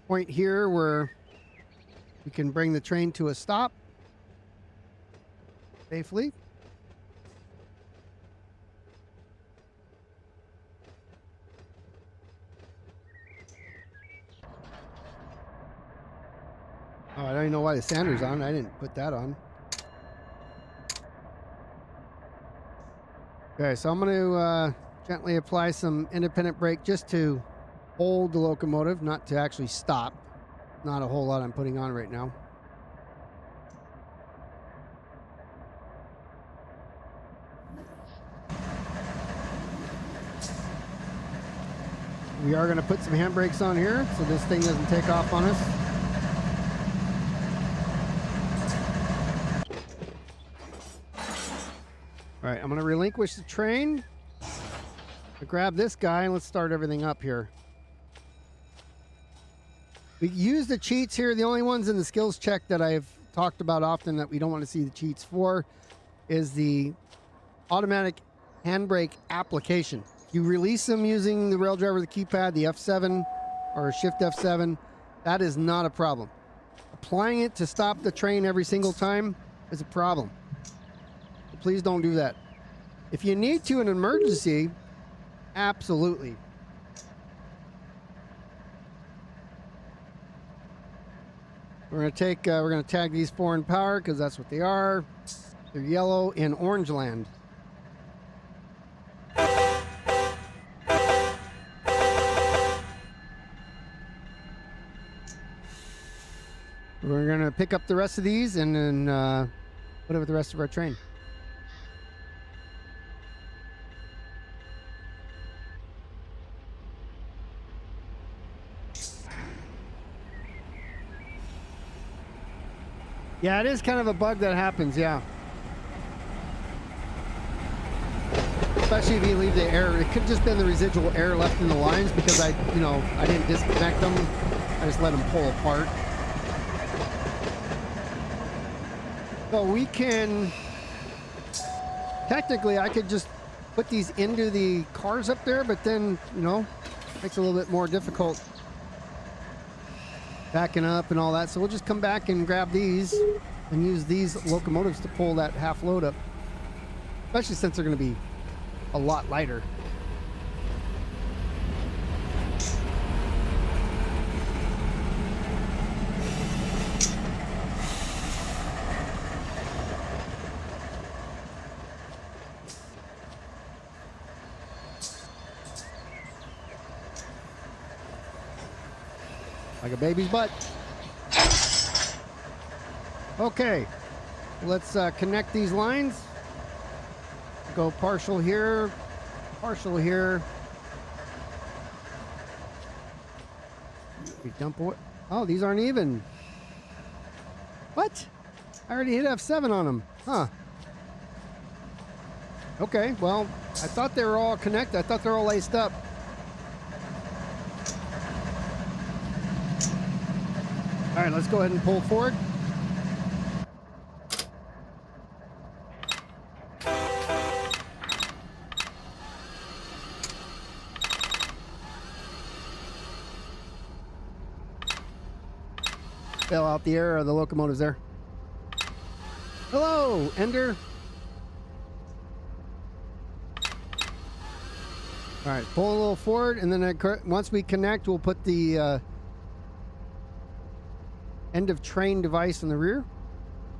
point here where we can bring the train to a stop safely. Oh, I don't even know why the sander's on. I didn't put that on. Okay, so I'm going to gently apply some independent brake just to hold the locomotive, not to actually stop. Not a whole lot I'm putting on right now. We are going to put some handbrakes on here so this thing doesn't take off on us. All right, I'm going to relinquish the train. Grab this guy and let's start everything up here. We use the cheats here. The only ones in the skills check that I've talked about often that we don't want to see the cheats for is the automatic handbrake application. You release them using the rail driver, the keypad, the F7 or shift F7. That is not a problem. Applying it to stop the train every single time is a problem. So please don't do that. If you need to in an emergency, absolutely. We're going to tag these 4 in power because that's what they are. They're yellow in orange land. We're going to pick up the rest of these and then put it with the rest of our train. Yeah, it is kind of a bug that happens, yeah. especially if you leave the air. It could just been the residual air left in the lines because I didn't disconnect them. I just let them pull apart. So we can, technically I could just put these into the cars up there, but then, makes it a little bit more difficult backing up and all that. So we'll just come back and grab these and use these locomotives to pull that half load up, especially since they're going to be a lot lighter. Like a baby's butt. Okay, let's connect these lines. Go partial here, partial here. We dump what? Oh, these aren't even. What? I already hit F7 on them. Huh. Okay, well, I thought they were all connected. I thought they were all laced up. All right, let's go ahead and pull forward. Bail out the air of the locomotives there. Hello, Ender. All right, pull a little forward, and then once we connect, we'll put the end of train device in the rear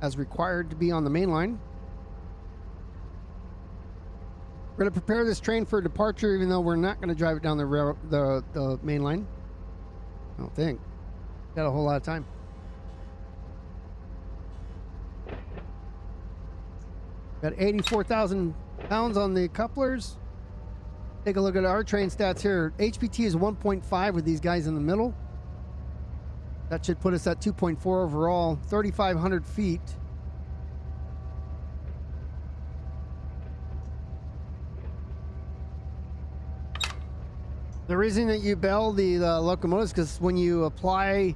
as required to be on the main line. We're going to prepare this train for departure, even though we're not going to drive it down the main line. I don't think. Got a whole lot of time. Got 84,000 pounds on the couplers. Take a look at our train stats here. HPT is 1.5 with these guys in the middle. That should put us at 2.4 overall, 3,500 feet. The reason that you bell the locomotives, because when you apply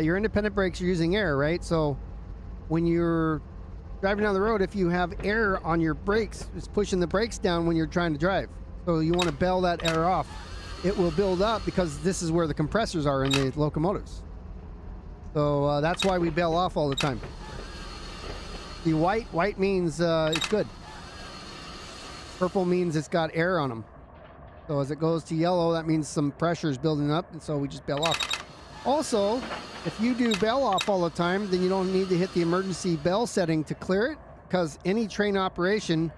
your independent brakes, you're using air, right? So when you're driving down the road, if you have air on your brakes, it's pushing the brakes down when you're trying to drive. So you want to bell that air off. It will build up because this is where the compressors are in the locomotives. So that's why we bell off all the time. The white means it's good. Purple means it's got air on them. So as it goes to yellow, that means some pressure is building up, and so we just bell off. Also, if you do bell off all the time, then you don't need to hit the emergency bell setting to clear it, because any train operation,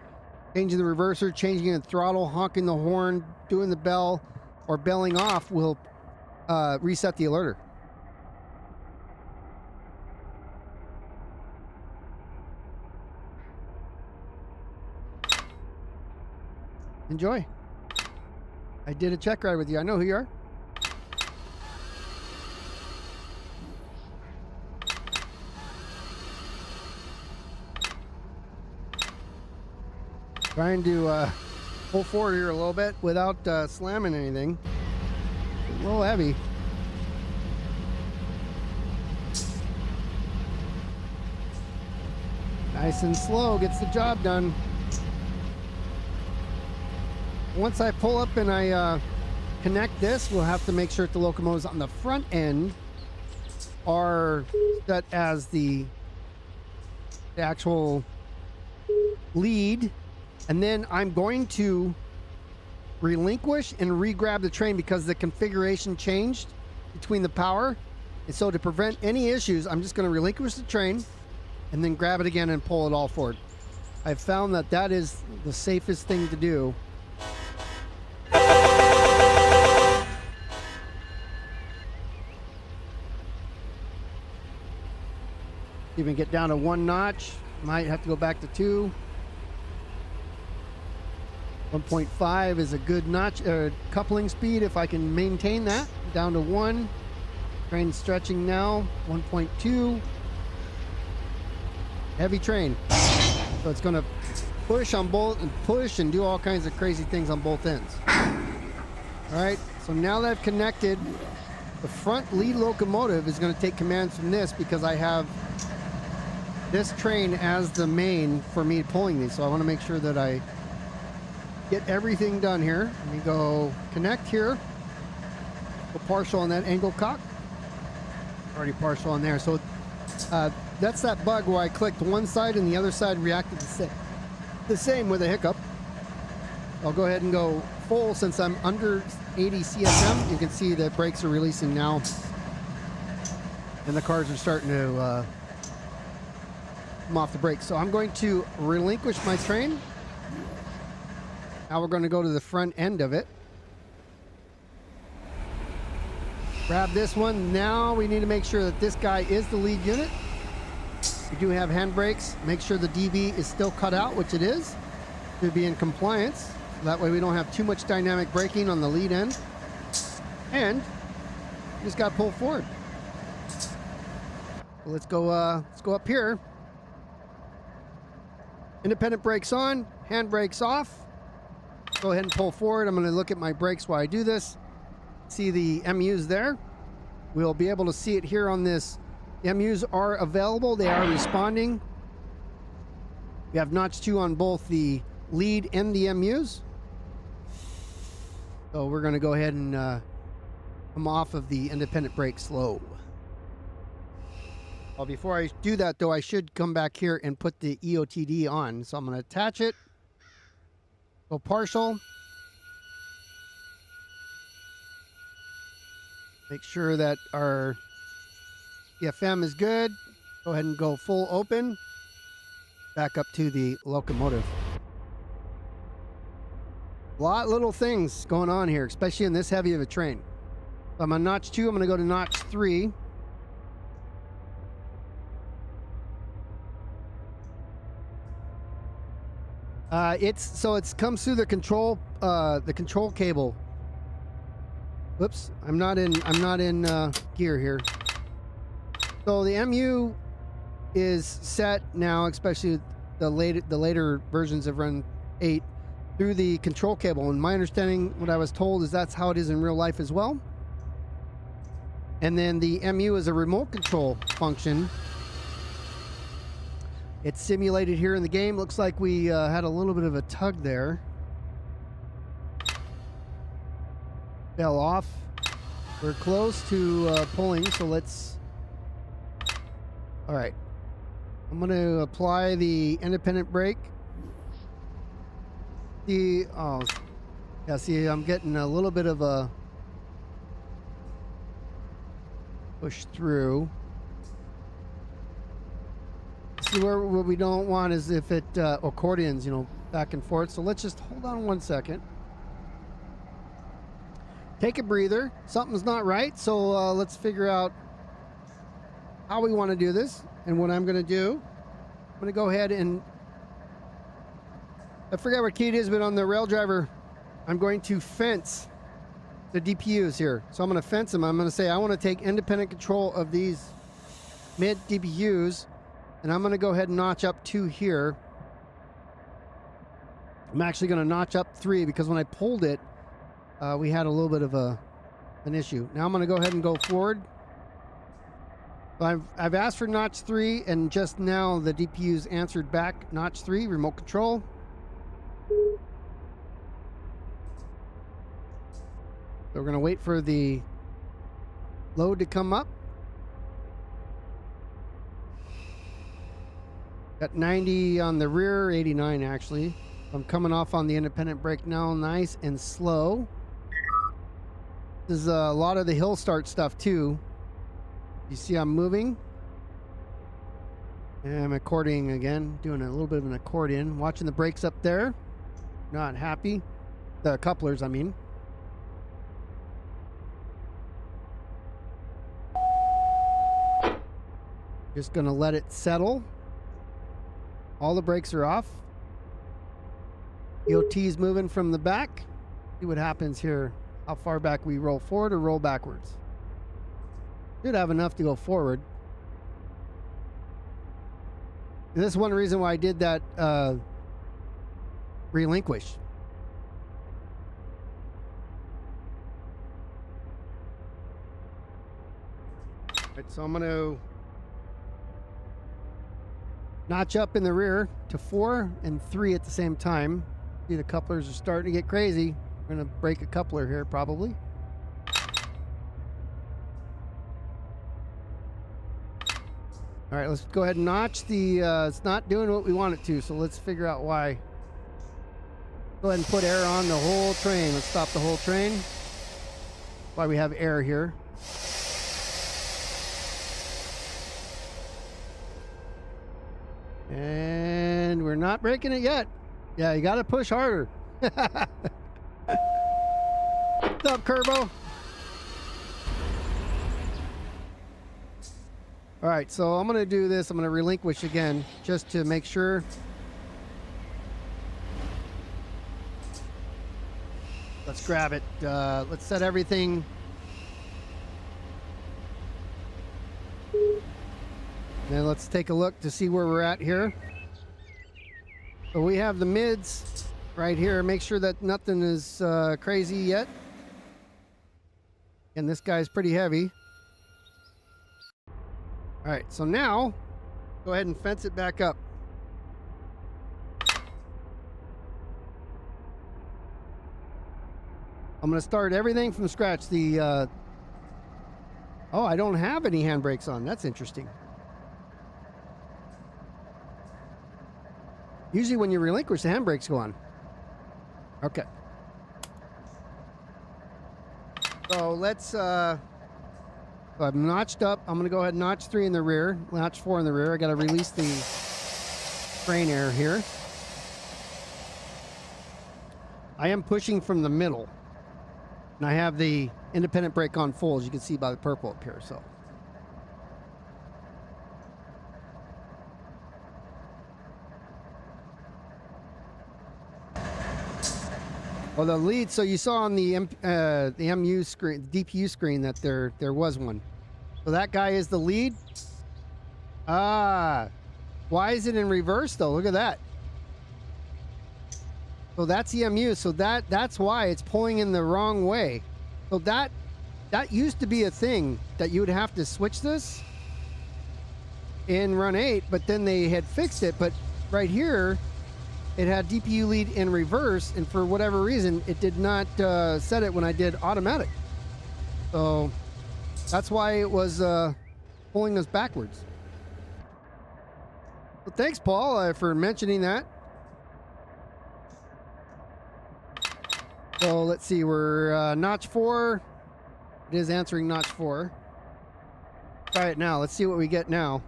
changing the reverser, changing the throttle, honking the horn, doing the bell, or belling off will reset the alerter. Enjoy. I did a check ride with you. I know who you are. Trying to pull forward here a little bit without slamming anything. A little heavy. Nice and slow, gets the job done. Once I pull up and I connect this, we'll have to make sure that the locomotives on the front end are set as the actual lead. And then I'm going to relinquish and re-grab the train because the configuration changed between the power. And so to prevent any issues, I'm just going to relinquish the train and then grab it again and pull it all forward. I've found that that is the safest thing to do. Even get down to 1 notch. Might have to go back to 2. 1.5 is a good notch coupling speed if I can maintain that. Down to 1. Train stretching now. 1.2. Heavy train. So it's going to push on both and push and do all kinds of crazy things on both ends. All right, so now that I've connected, the front lead locomotive is going to take commands from this because I have this train as the main for me pulling these. So I want to make sure that I get everything done here. Let me go connect here. Go partial on that angle cock. Already partial on there. So that's that bug where I clicked one side and the other side reacted the same with a hiccup. I'll go ahead and go full since I'm under 80 CSM. You can see the brakes are releasing now. And the cars are starting to come off the brakes. So I'm going to relinquish my train. Now we're going to go to the front end of it. Grab this one. Now we need to make sure that this guy is the lead unit. We do have handbrakes. Make sure the DB is still cut out, which it is, to be in compliance. That way we don't have too much dynamic braking on the lead end. And you just got to pull forward. So let's go up here. Independent brakes on, handbrakes off. Go ahead and pull forward. I'm going to look at my brakes while I do this. See the MUs there. We'll be able to see it here on this. The MUs are available. They are responding. We have notch 2 on both the lead and the MUs. So we're going to go ahead and come off of the independent brake slow. Well, before I do that, though, I should come back here and put the EOTD on. So I'm going to attach it. Go partial. Make sure that our EFM is good. Go ahead and go full open. Back up to the locomotive. A lot of little things going on here, especially in this heavy of a train. So I'm on notch 2. I'm going to go to notch 3. It comes through the control cable. Whoops, I'm not in gear here. So the MU is set now, especially the later versions of Run 8, through the control cable. And my understanding, what I was told, is that's how it is in real life as well. And then the MU is a remote control function. It's simulated here in the game. Looks like we had a little bit of a tug there. Fell off. We're close to pulling, so let's... All right. I'm going to apply the independent brake. See, I'm getting a little bit of a push through. See, what we don't want is if it accordions, back and forth. So let's just hold on 1 second. Take a breather. Something's not right, so let's figure out how we want to do this. And what I'm going to do, I'm going to go ahead and, I forget what key it is, but on the rail driver, I'm going to fence the DPUs here. So I'm going to fence them. I'm going to say I want to take independent control of these mid DPUs, and I'm going to go ahead and notch up 2 here. I'm actually going to notch up 3 because when I pulled it, we had a little bit of an issue. Now I'm going to go ahead and go forward. I've asked for notch 3, and just now the DPU's answered back notch 3, remote control. So we're going to wait for the load to come up. Got 90 on the rear, 89 actually. I'm coming off on the independent brake now, nice and slow. This is a lot of the hill start stuff too. You see I'm moving. And I'm accordioning again, doing a little bit of an accordion. Watching the brakes up there. Not happy. The couplers, I mean. Just gonna let it settle. All the brakes are off. EOT's moving from the back. See what happens here. How far back we roll forward or roll backwards. Should have enough to go forward. And this is one reason why I did that relinquish. All right, so I'm going to notch up in the rear to 4 and 3 at the same time. See, the couplers are starting to get crazy. I'm going to break a coupler here probably. All right, let's go ahead and notch the, it's not doing what we want it to, so let's figure out why. Go ahead and put air on the whole train. Let's stop the whole train. Why we have air here. And we're not breaking it yet. Yeah, you got to push harder. What's up, Kerbo? All right, so I'm going to do this. I'm going to relinquish again just to make sure. Let's grab it. Let's set everything. And let's take a look to see where we're at here. So we have the mids right here. Make sure that nothing is crazy yet. And this guy's pretty heavy. All right, so now go ahead and fence it back up. I'm going to start everything from scratch. The oh, I don't have any handbrakes on. That's interesting. Usually when you relinquish, the handbrakes go on. Okay. So let's, so I've notched up. I'm going to go ahead and notch 3 in the rear, notch 4 in the rear. I got to release the train air here. I am pushing from the middle. And I have the independent brake on full, as you can see by the purple up here. So. Well, the lead, so you saw on the MU screen, the DPU screen, that there was one. So that guy is the lead. Ah, why is it in reverse though? Look at that. So that's EMU. So that's why it's pulling in the wrong way. So that used to be a thing that you would have to switch this in Run 8, but then they had fixed it. But right here, it had DPU lead in reverse, and for whatever reason, it did not set it when I did automatic. So that's why it was pulling us backwards. Well, thanks, Paul, for mentioning that. So let's see, we're notch 4. It is answering notch 4. Try it now. Let's see what we get now.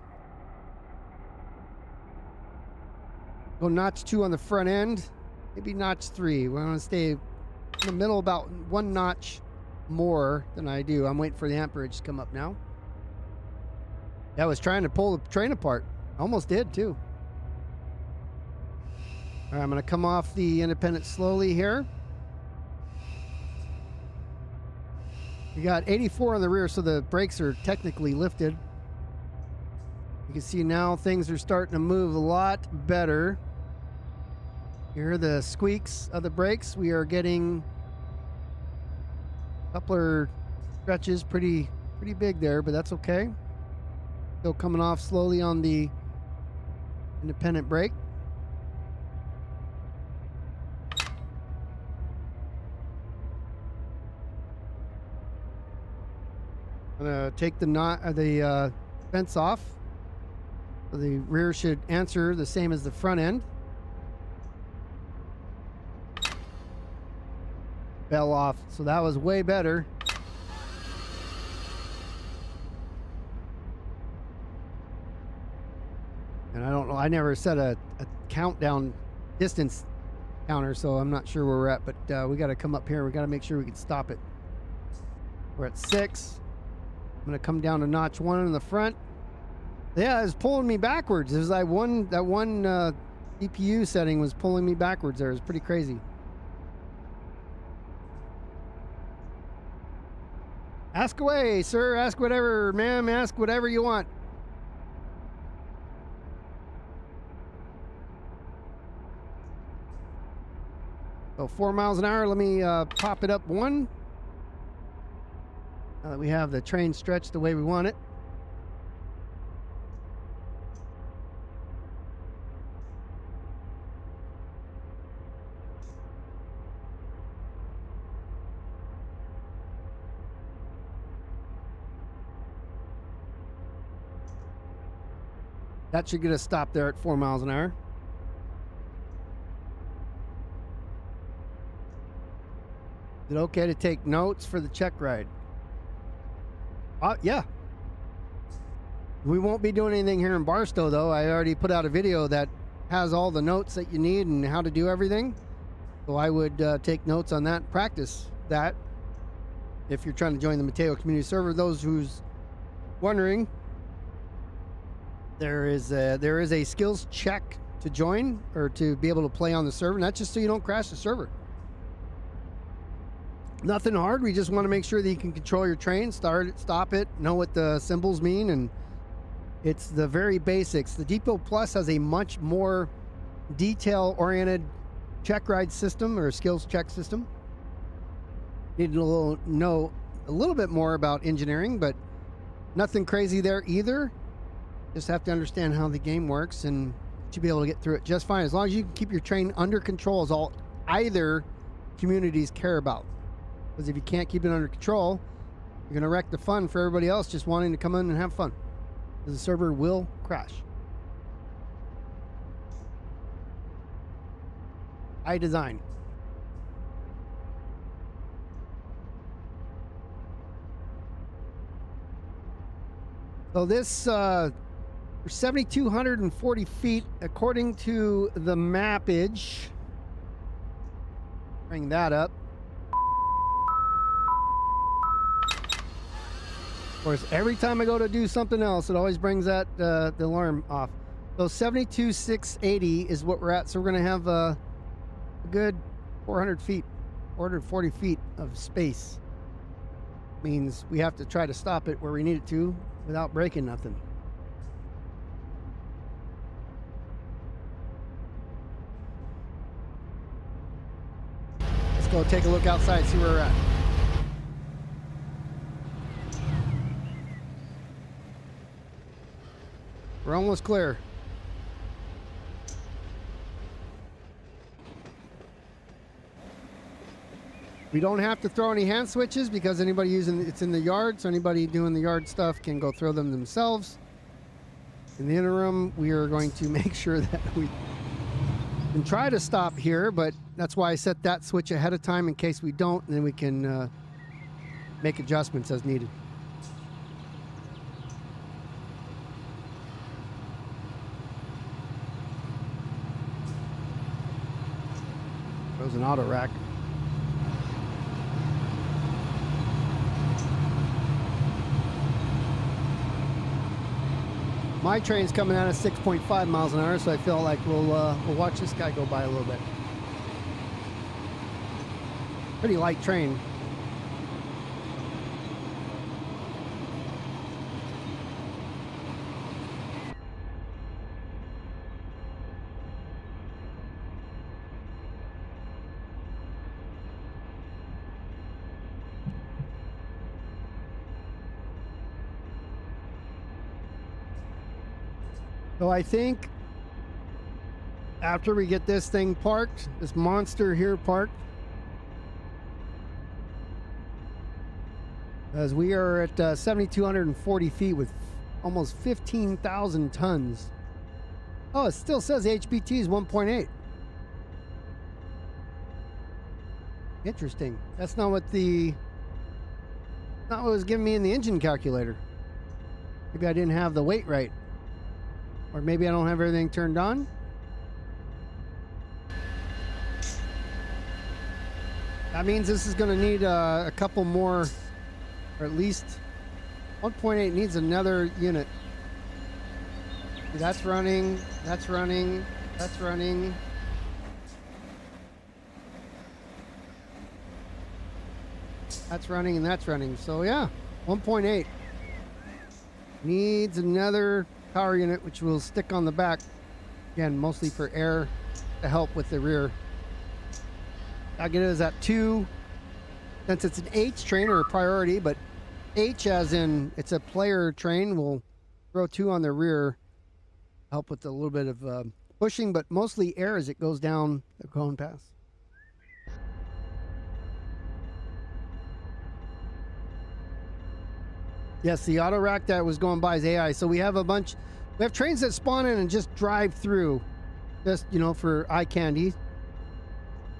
Go notch 2 on the front end, maybe notch 3. We're gonna stay in the middle about 1 notch more than I do. I'm waiting for the amperage to come up now. Yeah, I was trying to pull the train apart. Almost did too. All right, I'm gonna come off the independent slowly here. We got 84 on the rear, so the brakes are technically lifted. You can see now things are starting to move a lot better. You hear the squeaks of the brakes. We are getting coupler stretches pretty big there, but that's okay. Still coming off slowly on the independent brake. I'm gonna take the fence off. So the rear should answer the same as the front end. Fell off, so that was way better. And I don't know, I never set a countdown distance counter, so I'm not sure where we're at, but we got to come up here. We got to make sure we can stop it. We're at 6. I'm going to come down to notch 1 in the front. Yeah, it's pulling me backwards. It was like that one DPU setting was pulling me backwards there. It was pretty crazy. Ask away, sir. Ask whatever, ma'am. Ask whatever you want. So 4 miles an hour. Let me pop it up one. Now that we have the train stretched the way we want it. That should get us stopped there at 4 miles an hour. Is it okay to take notes for the check ride? Yeah. We won't be doing anything here in Barstow, though. I already put out a video that has all the notes that you need and how to do everything. So I would take notes on that, practice that. If you're trying to join the Mateo Community Server, those who's wondering, there is a skills check to join or to be able to play on the server, and that's just so you don't crash the server. Nothing hard. We just want to make sure that you can control your train, start it, stop it, know what the symbols mean, and it's the very basics. The Depot Plus has a much more detail-oriented check ride system or skills check system. Need to know a little bit more about engineering, but nothing crazy there either. Just have to understand how the game works, and you should be able to get through it just fine. As long as you can keep your train under control is all either communities care about. Because if you can't keep it under control, you're going to wreck the fun for everybody else just wanting to come in and have fun. Because the server will crash. By design. So this, we're 7,240 feet according to the mappage. Bring that up. Of course, every time I go to do something else, it always brings that the alarm off. So 72,680 is what we're at. So we're going to have a good 400 feet, 440 feet of space. Means we have to try to stop it where we need it to without breaking nothing. Let's go take a look outside, see where we're at. We're almost clear. We don't have to throw any hand switches because anybody using it's in the yard, so anybody doing the yard stuff can go throw them themselves. In the interim, we are going to make sure that we can try to stop here, but that's why I set that switch ahead of time in case we don't, and then we can make adjustments as needed. There's an auto rack. My train's coming out at 6.5 miles an hour, so I feel like we'll watch this guy go by a little bit. Pretty light train. So I think after we get this thing parked, this monster here parked, as we are at 7,240 feet with almost 15,000 tons. Oh, it still says HBT is 1.8. Interesting. That's not what was giving me in the engine calculator. Maybe I didn't have the weight right. Or maybe I don't have everything turned on. That means this is going to need a couple more, or at least 1.8 needs another unit. See, that's running, that's running, that's running. That's running and that's running. So yeah, 1.8 needs another power unit, which will stick on the back again, mostly for air to help with the rear. I'll get it as at 2. Since it's an H train or a priority, but H as in it's a player train, we'll throw 2 on the rear. Help with a little bit of pushing, but mostly air as it goes down the cone pass. Yes, the auto rack that was going by is AI. So we have trains that spawn in and just drive through, just, you know, for eye candy.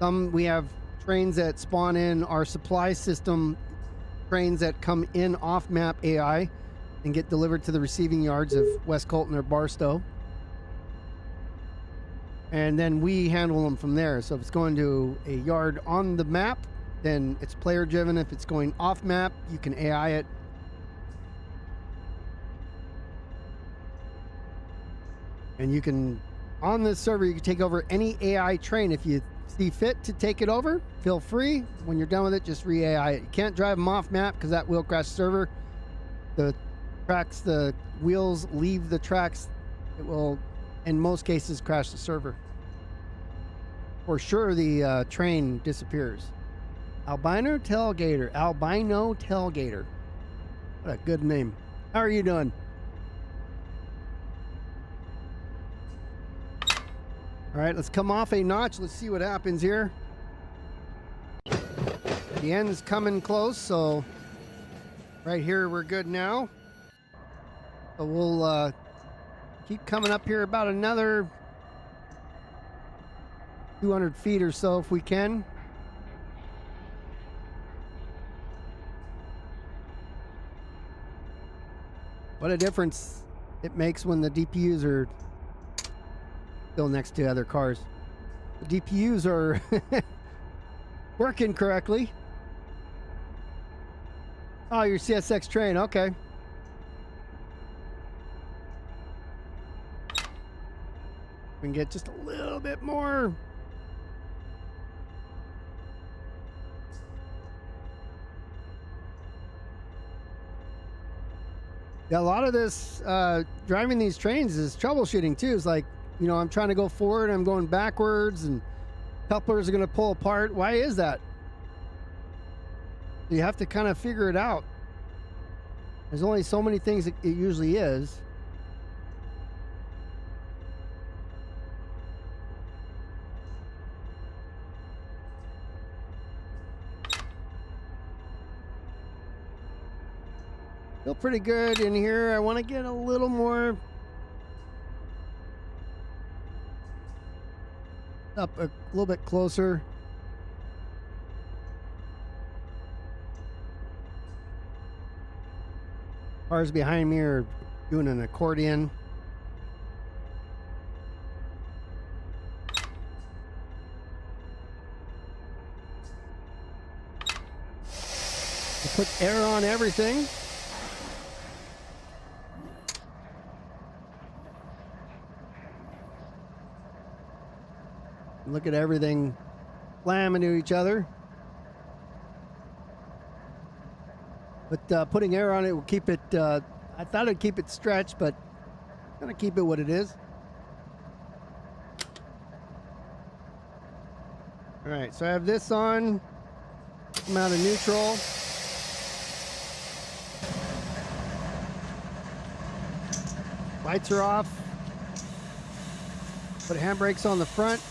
We have trains that spawn in our supply system, trains that come in off map AI and get delivered to the receiving yards of West Colton or Barstow. And then we handle them from there. So if it's going to a yard on the map, then it's player driven. If it's going off map, you can AI it. And you can, on this server, you can take over any AI train. If you see fit to take it over, feel free. When you're done with it, just re-AI it. You can't drive them off map because that will crash the server. The tracks, the wheels leave the tracks. It will, in most cases, crash the server. For sure, the train disappears. Albino Tailgater. Albino Tailgater. What a good name. How are you doing? All right, let's come off a notch. Let's see what happens here. The end's coming close, so right here we're good now. So we'll keep coming up here about another 200 feet or so if we can. What a difference it makes when the DPUs are still next to other cars. The DPUs are working correctly. Oh, your CSX train, okay. We can get just a little bit more. Yeah, a lot of this driving these trains is troubleshooting too. It's like, you know, I'm trying to go forward, I'm going backwards, and couplers are going to pull apart. Why is that? You have to kind of figure it out. There's only so many things it usually is. Feel pretty good in here. I want to get a little more up, a little bit closer. Cars behind me are doing an accordion. Put air on everything. Look at everything slam into each other. But putting air on it will keep it, I thought it'd keep it stretched, but I'm gonna keep it what it is. All right, so I have this on, come out of neutral. Lights are off. Put handbrakes on the front.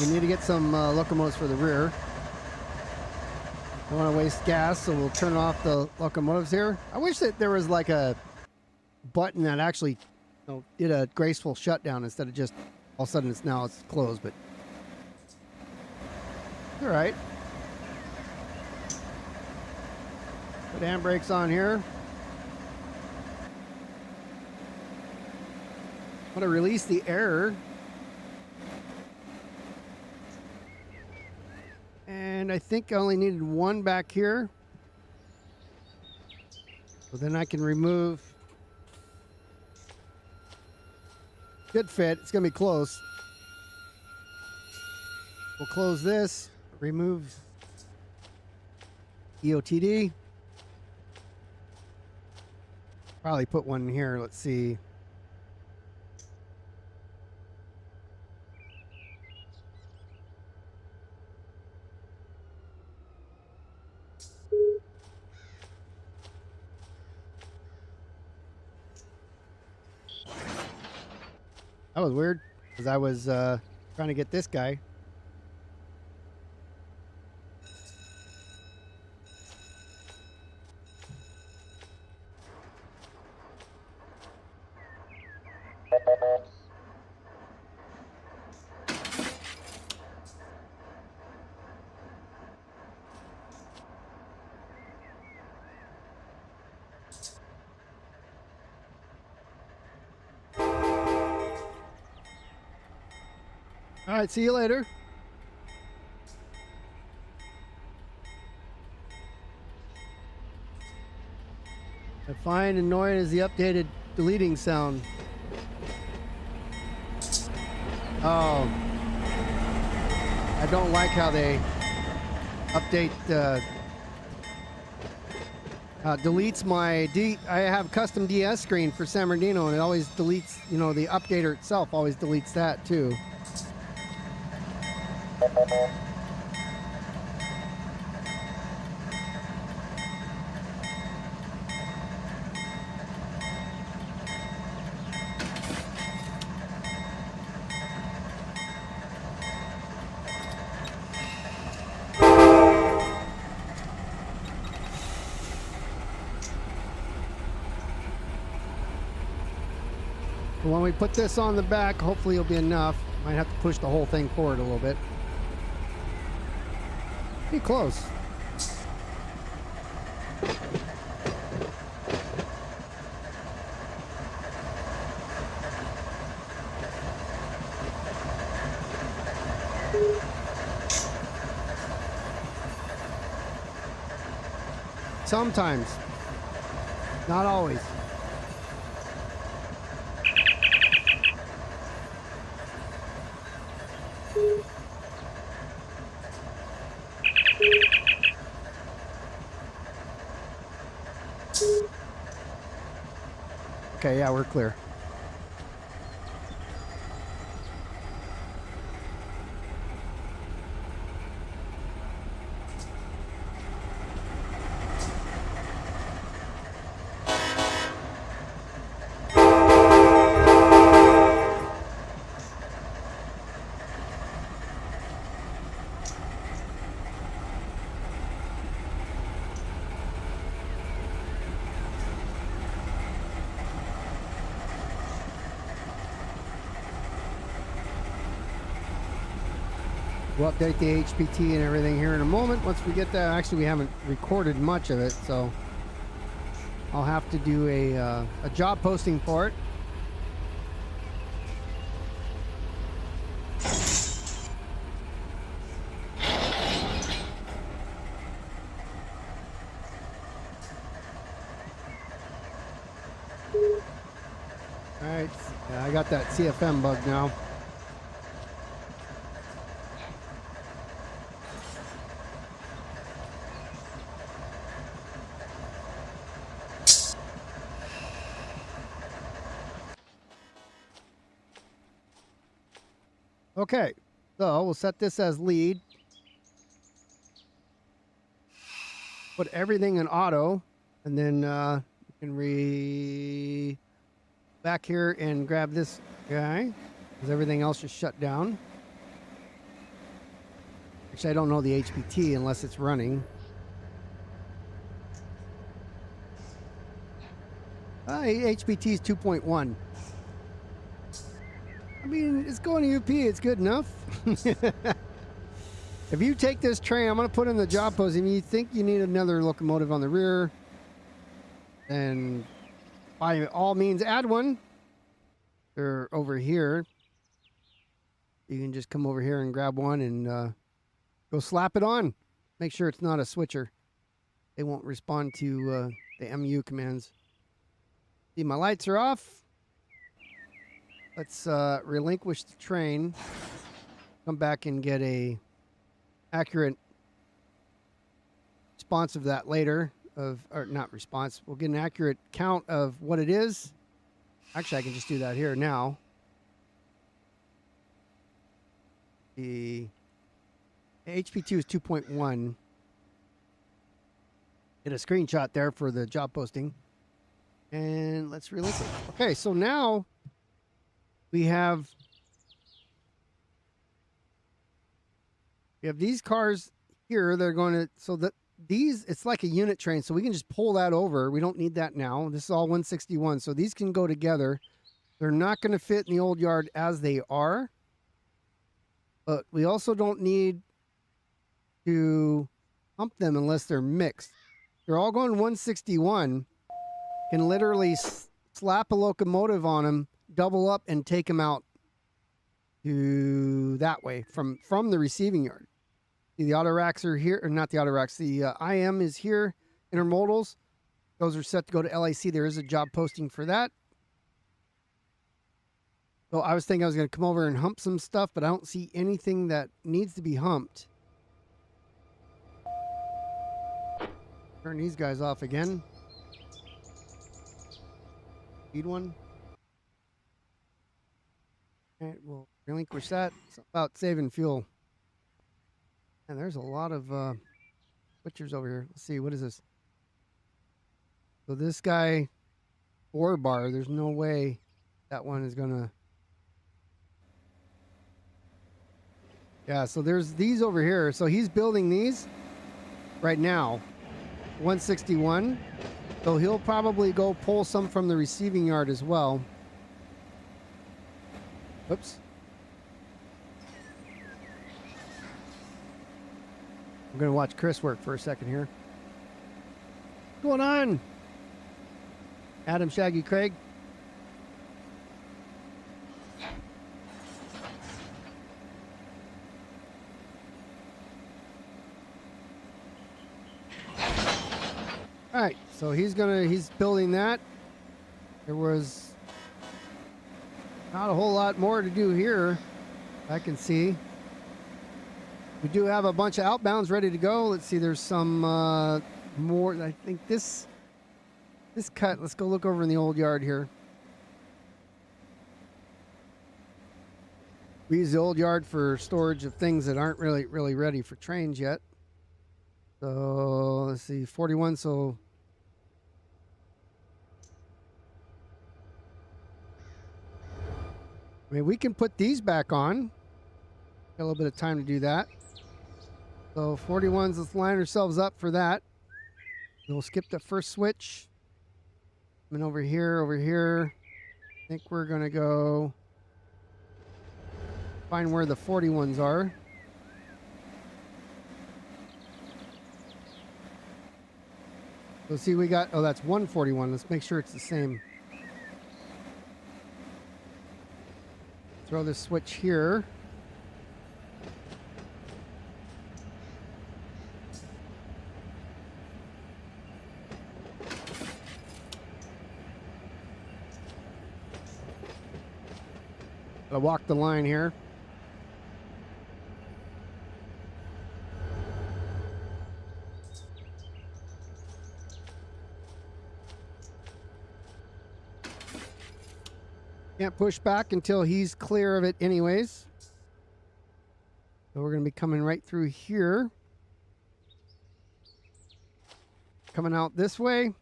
We need to get some locomotives for the rear. Don't want to waste gas, so we'll turn off the locomotives here. I wish that there was like a button that actually, you know, did a graceful shutdown instead of just all of a sudden it's closed, but all right. Put handbrakes on here. I'm going to release the air. And I think I only needed one back here. So then I can remove. Good fit. It's going to be close. We'll close this. Remove EOTD. Probably put one here. Let's see. That was weird because I was trying to get this guy. All right, see you later. I find annoying is the updated deleting sound. Oh, I don't like how they update deletes my I have custom DS screen for San Bernardino, and it always deletes, you know, the updater itself always deletes that too. When we put this on the back, hopefully it'll be enough. Might have to push the whole thing forward a little bit. Pretty close. Sometimes. Not always. Okay, yeah, we're clear. We'll update the HPT and everything here in a moment. Once we get that, actually we haven't recorded much of it, so I'll have to do a job posting for it. All right, I got that CFM bug now. Okay, so we'll set this as lead. Put everything in auto, and then you can back here and grab this guy, because everything else is shut down. Actually, I don't know the HPT unless it's running. HPT is 2.1. I mean, it's going to UP. It's good enough. If you take this train, I'm going to put in the job posting. If you think you need another locomotive on the rear, then by all means add one. They're over here. You can just come over here and grab one and go slap it on. Make sure it's not a switcher. They won't respond to the MU commands. See, my lights are off. Let's relinquish the train. Come back and get a accurate response of that later. Or not response. We'll get an accurate count of what it is. Actually, I can just do that here now. The HP2 is 2.1. Get a screenshot there for the job posting. And let's relinquish. Okay, so now we have these cars here. They're going to, so that these, it's like a unit train, so we can just pull that over. We don't need that now. This is all 161, so these can go together. They're not going to fit in the old yard as they are, but we also don't need to hump them unless they're mixed. They're all going 161. Can literally slap a locomotive on them, double up, and take them out to that way from the receiving yard. See, the auto racks are here, or not the auto racks. The IM is here. Intermodals, those are set to go to LAC. There is a job posting for that. So I was thinking I was going to come over and hump some stuff, but I don't see anything that needs to be humped. Turn these guys off again. Need one. And we'll relinquish that. It's about saving fuel. And there's a lot of switchers over here. Let's see, what is this? So this guy, 4 bar, there's no way that one is gonna. Yeah, so there's these over here. So he's building these right now, 161. So he'll probably go pull some from the receiving yard as well. Oops. I'm going to watch Chris work for a second here. What's going on? Adam, Shaggy, Craig. All right, so he's building that. There was not a whole lot more to do here, I can see. We do have a bunch of outbounds ready to go. Let's see, there's some more. I think this cut, let's go look over in the old yard here. We use the old yard for storage of things that aren't really ready for trains yet. So let's see, 41, so I mean, we can put these back on. Got a little bit of time to do that. So 41s, let's line ourselves up for that. We'll skip the first switch. And over here. I think we're gonna go find where the 41s are. So see, we got, oh, that's 141. Let's make sure it's the same. Throw this switch here. I'll walk the line here. Can't push back until he's clear of it anyways. So we're going to be coming right through here. Coming out this way.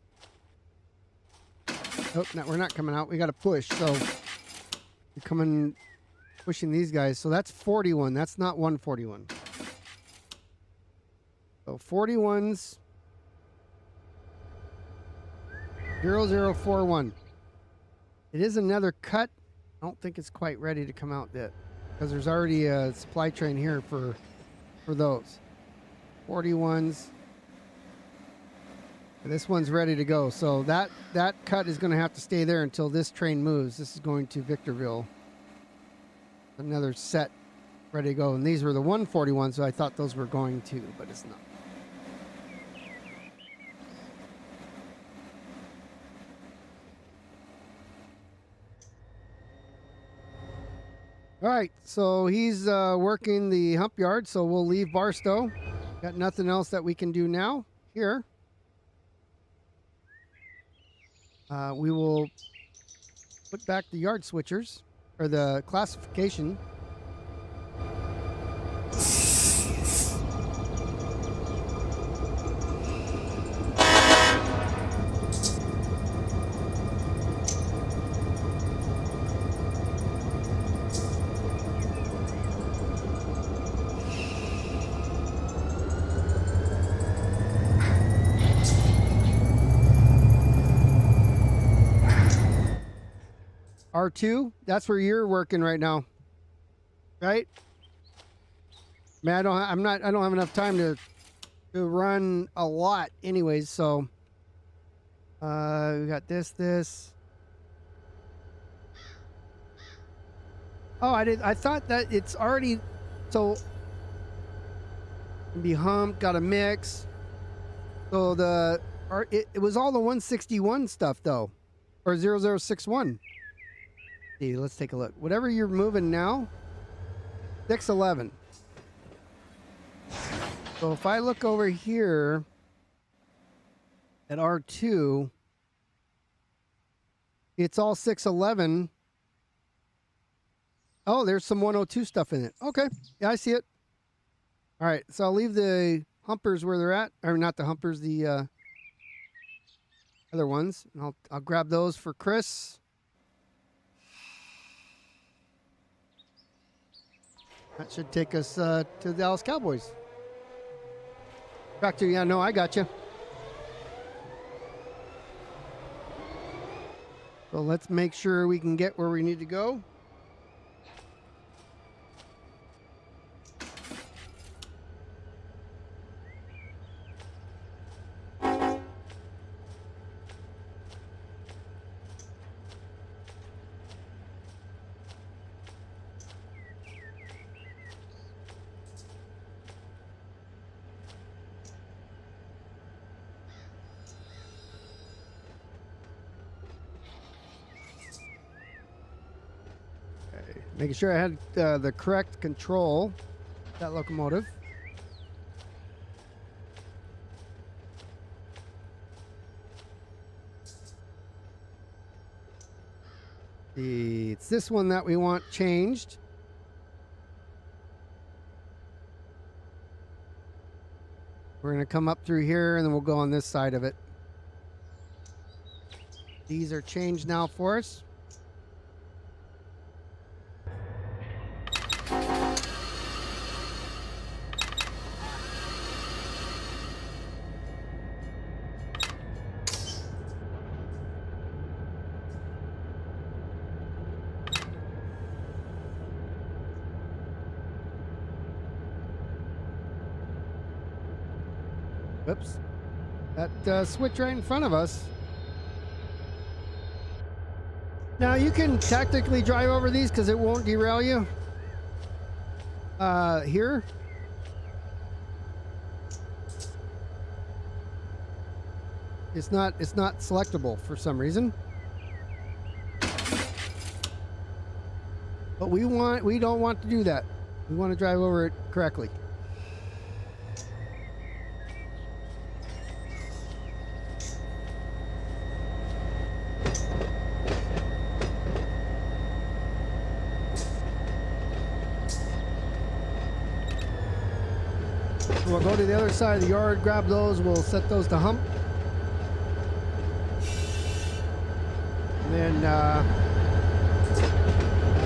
Oh, no, we're not coming out. We got to push. So we're coming, pushing these guys. So that's 41. That's not 141. So 41's 0041. It is another cut. I don't think it's quite ready to come out yet because there's already a supply train here for those 41s. This one's ready to go. So that cut is going to have to stay there until this train moves. This is going to Victorville. Another set ready to go. And these were the 141s, so I thought those were going to, but it's not. All right, so he's working the hump yard, so we'll leave Barstow. Got nothing else that we can do now here. We will put back the yard switchers, or the classification. R2, that's where you're working right now, right? Man, I don't have enough time to run a lot anyways, so we got this. Oh, I thought that it's already, so be Hump, got a mix. So it was all the 161 stuff though, or 0061. See, let's take a look. Whatever you're moving now, 611. So if I look over here at R2, it's all 611. Oh, there's some 102 stuff in it. Okay, yeah, I see it. All right, so I'll leave the humpers where they're at, or not the humpers, the other ones. And I'll grab those for Chris. That should take us to the Dallas Cowboys. Back to, yeah, no, I got you. So let's make sure we can get where we need to go. Making sure I had the correct control, that locomotive. It's this one that we want changed. We're going to come up through here and then we'll go on this side of it. These are changed now for us. Whoops. That switch right in front of us. Now you can tactically drive over these because it won't derail you. Here. It's not selectable for some reason. But we don't want to do that. We want to drive over it correctly. We'll go to the other side of the yard, grab those, we'll set those to hump. And then I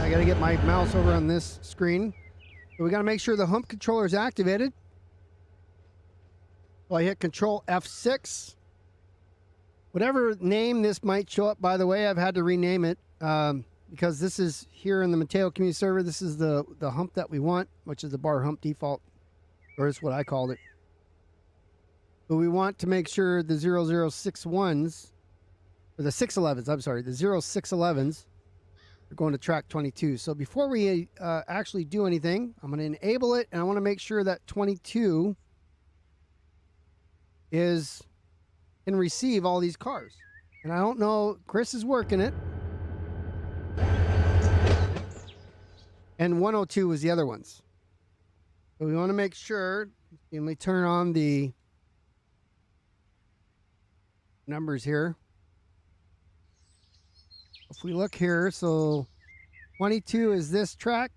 gotta get my mouse over on this screen. So we gotta make sure the hump controller is activated. So I hit Control F6. Whatever name this might show up, by the way, I've had to rename it because this is here in the Mateo Community Server. This is the hump that we want, which is the bar hump default. Or is what I called it. But we want to make sure the 0061s, or the 611s, I'm sorry, the 0611s are going to track 22. So before we actually do anything, I'm going to enable it, and I want to make sure that 22 can receive all these cars. And I don't know, Chris is working it. And 102 was the other ones. So we want to make sure, and we turn on the numbers here. If we look here, so 22 is this track.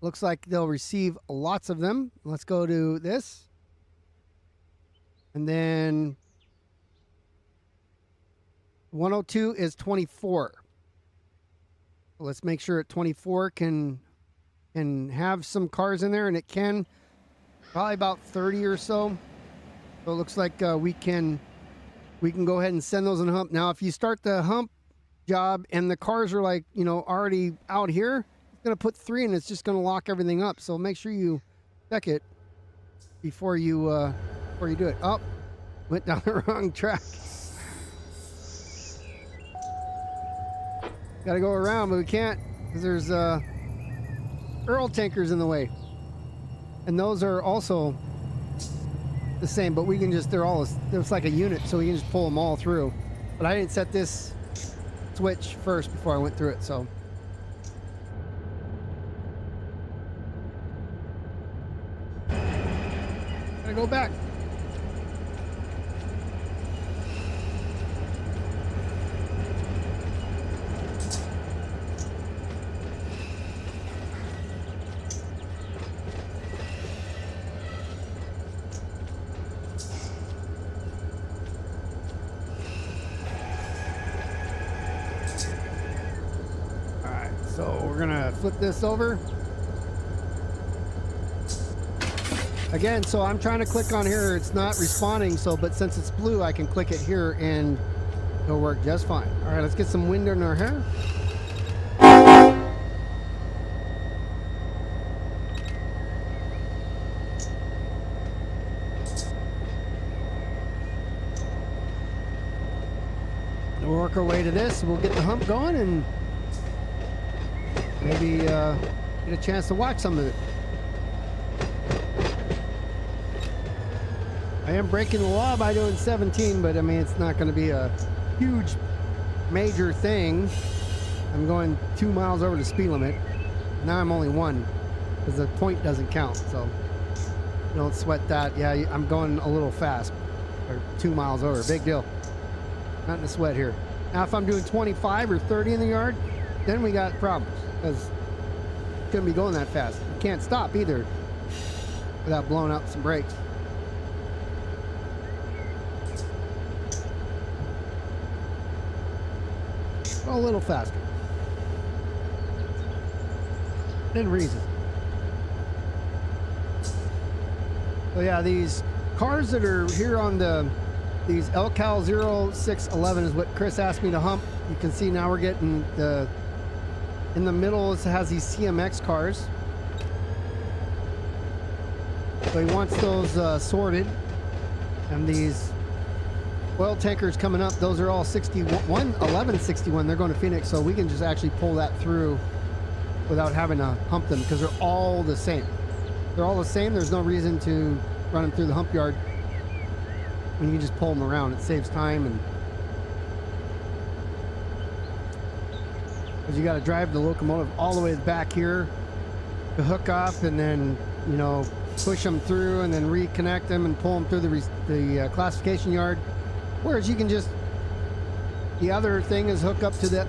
Looks like they'll receive lots of them. Let's go to this. And then 102 is 24. So let's make sure at 24 can have some cars in there, and it can probably about 30 or so. So it looks like we can go ahead and send those in the hump. Now, if you start the hump job and the cars are like, you know, already out here, it's going to put 3 and it's just going to lock everything up. So make sure you check it before you do it. Oh, went down the wrong track. Got to go around, but we can't because there's Earl tankers in the way. And those are also the same, but we can just, it's like a unit, so we can just pull them all through. But I didn't set this switch first before I went through it, so. Gotta go back. Flip this over again. So I'm trying to click on here, it's not responding, so but since it's blue I can click it here and it'll work just fine. All right, let's get some wind in our hair. We'll work our way to this, we'll get the hump going and maybe get a chance to watch some of it. I am breaking the law by doing 17, but I mean, it's not going to be a huge major thing. I'm going 2 miles over the speed limit. Now I'm only 1 because the point doesn't count, so don't sweat that. Yeah, I'm going a little fast, or 2 miles over, big deal. Not in a sweat here. Now if I'm doing 25 or 30 in the yard, then we got problems. Because you shouldn't be going that fast. You can't stop either without blowing out some brakes. Go a little faster. Within reason. So yeah, these cars that are here on these LCal 0611 is what Chris asked me to hump. You can see now we're getting in the middle, it has these CMX cars. So he wants those sorted. And these oil tankers coming up, those are all 1161. They're going to Phoenix, so we can just actually pull that through without having to hump them because they're all the same. They're all the same. There's no reason to run them through the hump yard when you can just pull them around. It saves time, and because you got to drive the locomotive all the way back here to hook up and then, you know, push them through and then reconnect them and pull them through the classification yard. Whereas you can just, the other thing is hook up to that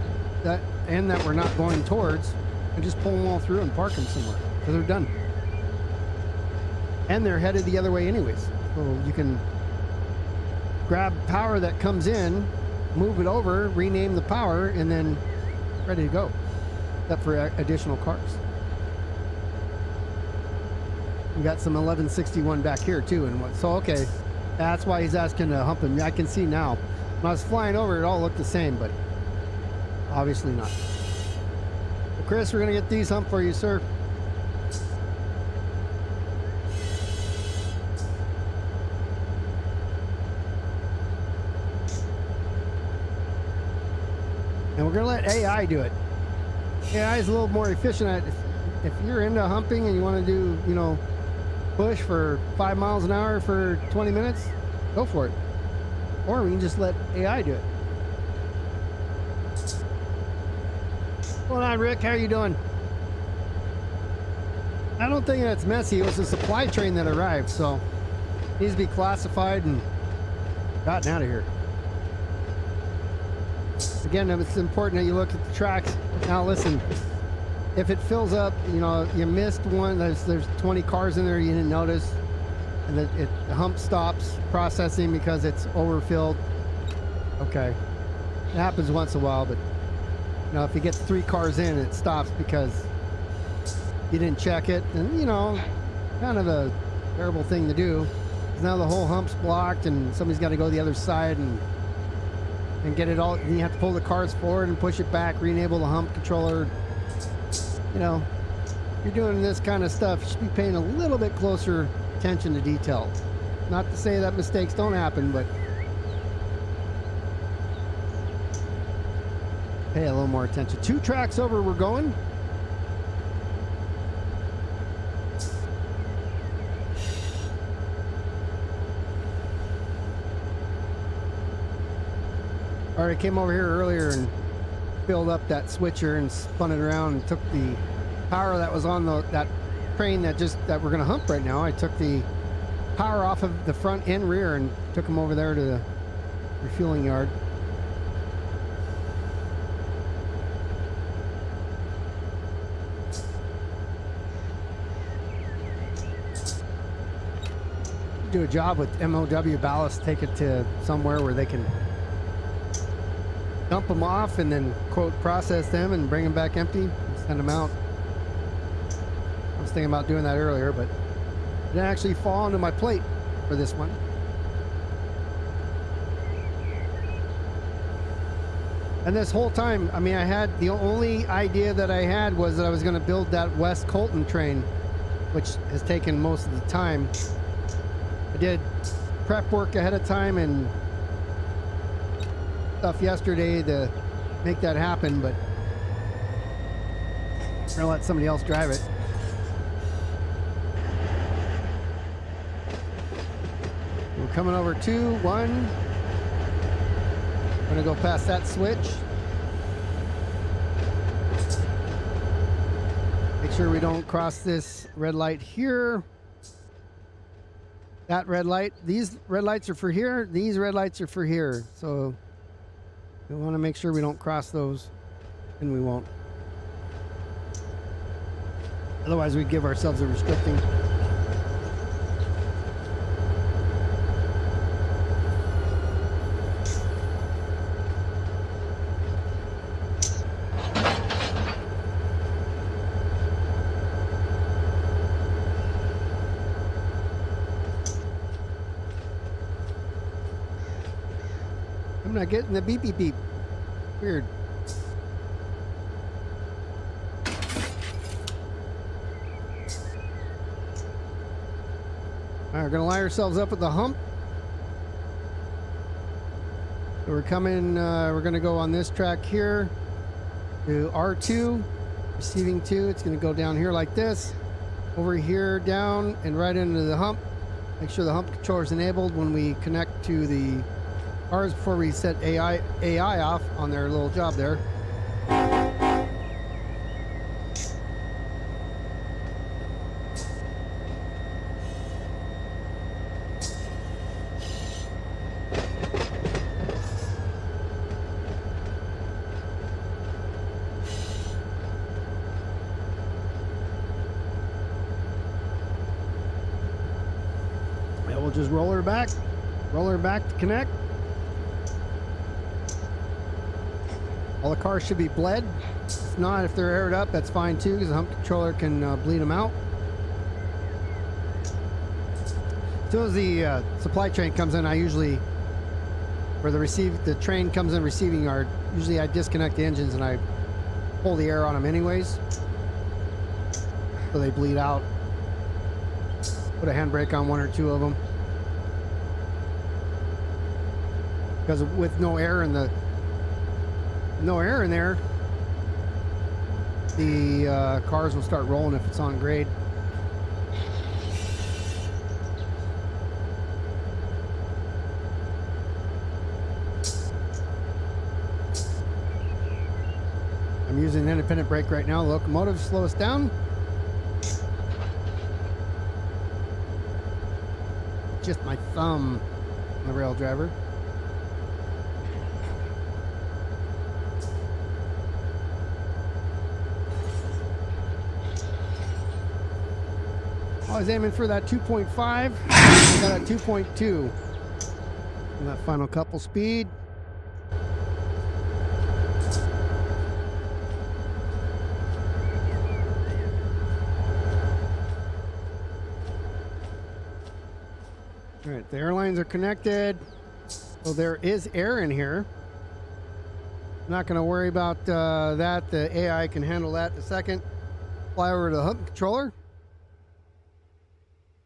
end that we're not going towards and just pull them all through and park them somewhere because they're done. And they're headed the other way anyways. So you can grab power that comes in, move it over, rename the power, and then ready to go, except for additional cars. We got some 1161 back here too, and so okay, that's why he's asking to hump him. I can see now. When I was flying over, it all looked the same, but obviously not. Well, Chris, we're gonna get these humped for you, sir. And we're going to let AI do it. AI is a little more efficient at, if you're into humping and you want to do, you know, push for 5 miles an hour for 20 minutes, go for it. Or we can just let AI do it. What's going on, Rick? How are you doing? I don't think that's messy. It was a supply train that arrived, so it needs to be classified and gotten out of here. Again, it's important that you look at the tracks. Now listen, if it fills up, you know, you missed one, there's 20 cars in there you didn't notice, and the hump stops processing because it's overfilled. Okay, it happens once in a while, but you know, if you get 3 cars in, it stops because you didn't check it, and you know, kind of a terrible thing to do. Now the whole hump's blocked, and somebody's got to go the other side and and get it all. Then you have to pull the cars forward and push it back, re-enable the hump controller. You know, if you're doing this kind of stuff, you should be paying a little bit closer attention to detail. Not to say that mistakes don't happen, but pay a little more attention. 2 tracks over, we're going. All right, I came over here earlier and filled up that switcher and spun it around and took the power that was on that train that we're gonna hump right now. I took the power off of the front and rear and took them over there to the refueling yard. Do a job with MOW ballast, take it to somewhere where they can dump them off and then quote process them and bring them back empty and send them out. I was thinking about doing that earlier, but it didn't actually fall onto my plate for this one. And this whole time, I mean, the only idea that I had was that I was going to build that West Colton train, which has taken most of the time. I did prep work ahead of time and stuff yesterday to make that happen, but I'm gonna let somebody else drive it. We're coming over 2, 1. I'm gonna go past that switch. Make sure we don't cross this red light here. That red light, these red lights are for here, these red lights are for here. So we want to make sure we don't cross those, and we won't. Otherwise, we'd give ourselves a restricting. I'm not getting the beep beep beep. Weird. All right, we're gonna line ourselves up with the hump. So we're coming, we're gonna go on this track here to R2, receiving 2. It's gonna go down here like this, over here, down, and right into the hump. Make sure the hump controller is enabled when we connect to the cars before we set AI off on their little job there. And we'll just roll her back to connect. All the cars should be bled. If not, if they're aired up, that's fine too, because the hump controller can bleed them out. As soon as the supply train comes in, I usually, or the train comes in receiving yard, usually I disconnect the engines and I pull the air on them anyways, so they bleed out. Put a handbrake on 1 or 2 of them, because with no air in there, the cars will start rolling if it's on grade. I'm using an independent brake right now. Locomotives slow us down. Just my thumb on the rail driver. I was aiming for that 2.5. I got a 2.2 on that final couple speed. All right, the airlines are connected. So there is air in here. I'm not going to worry about that. The AI can handle that in a second. Fly over to the hump controller.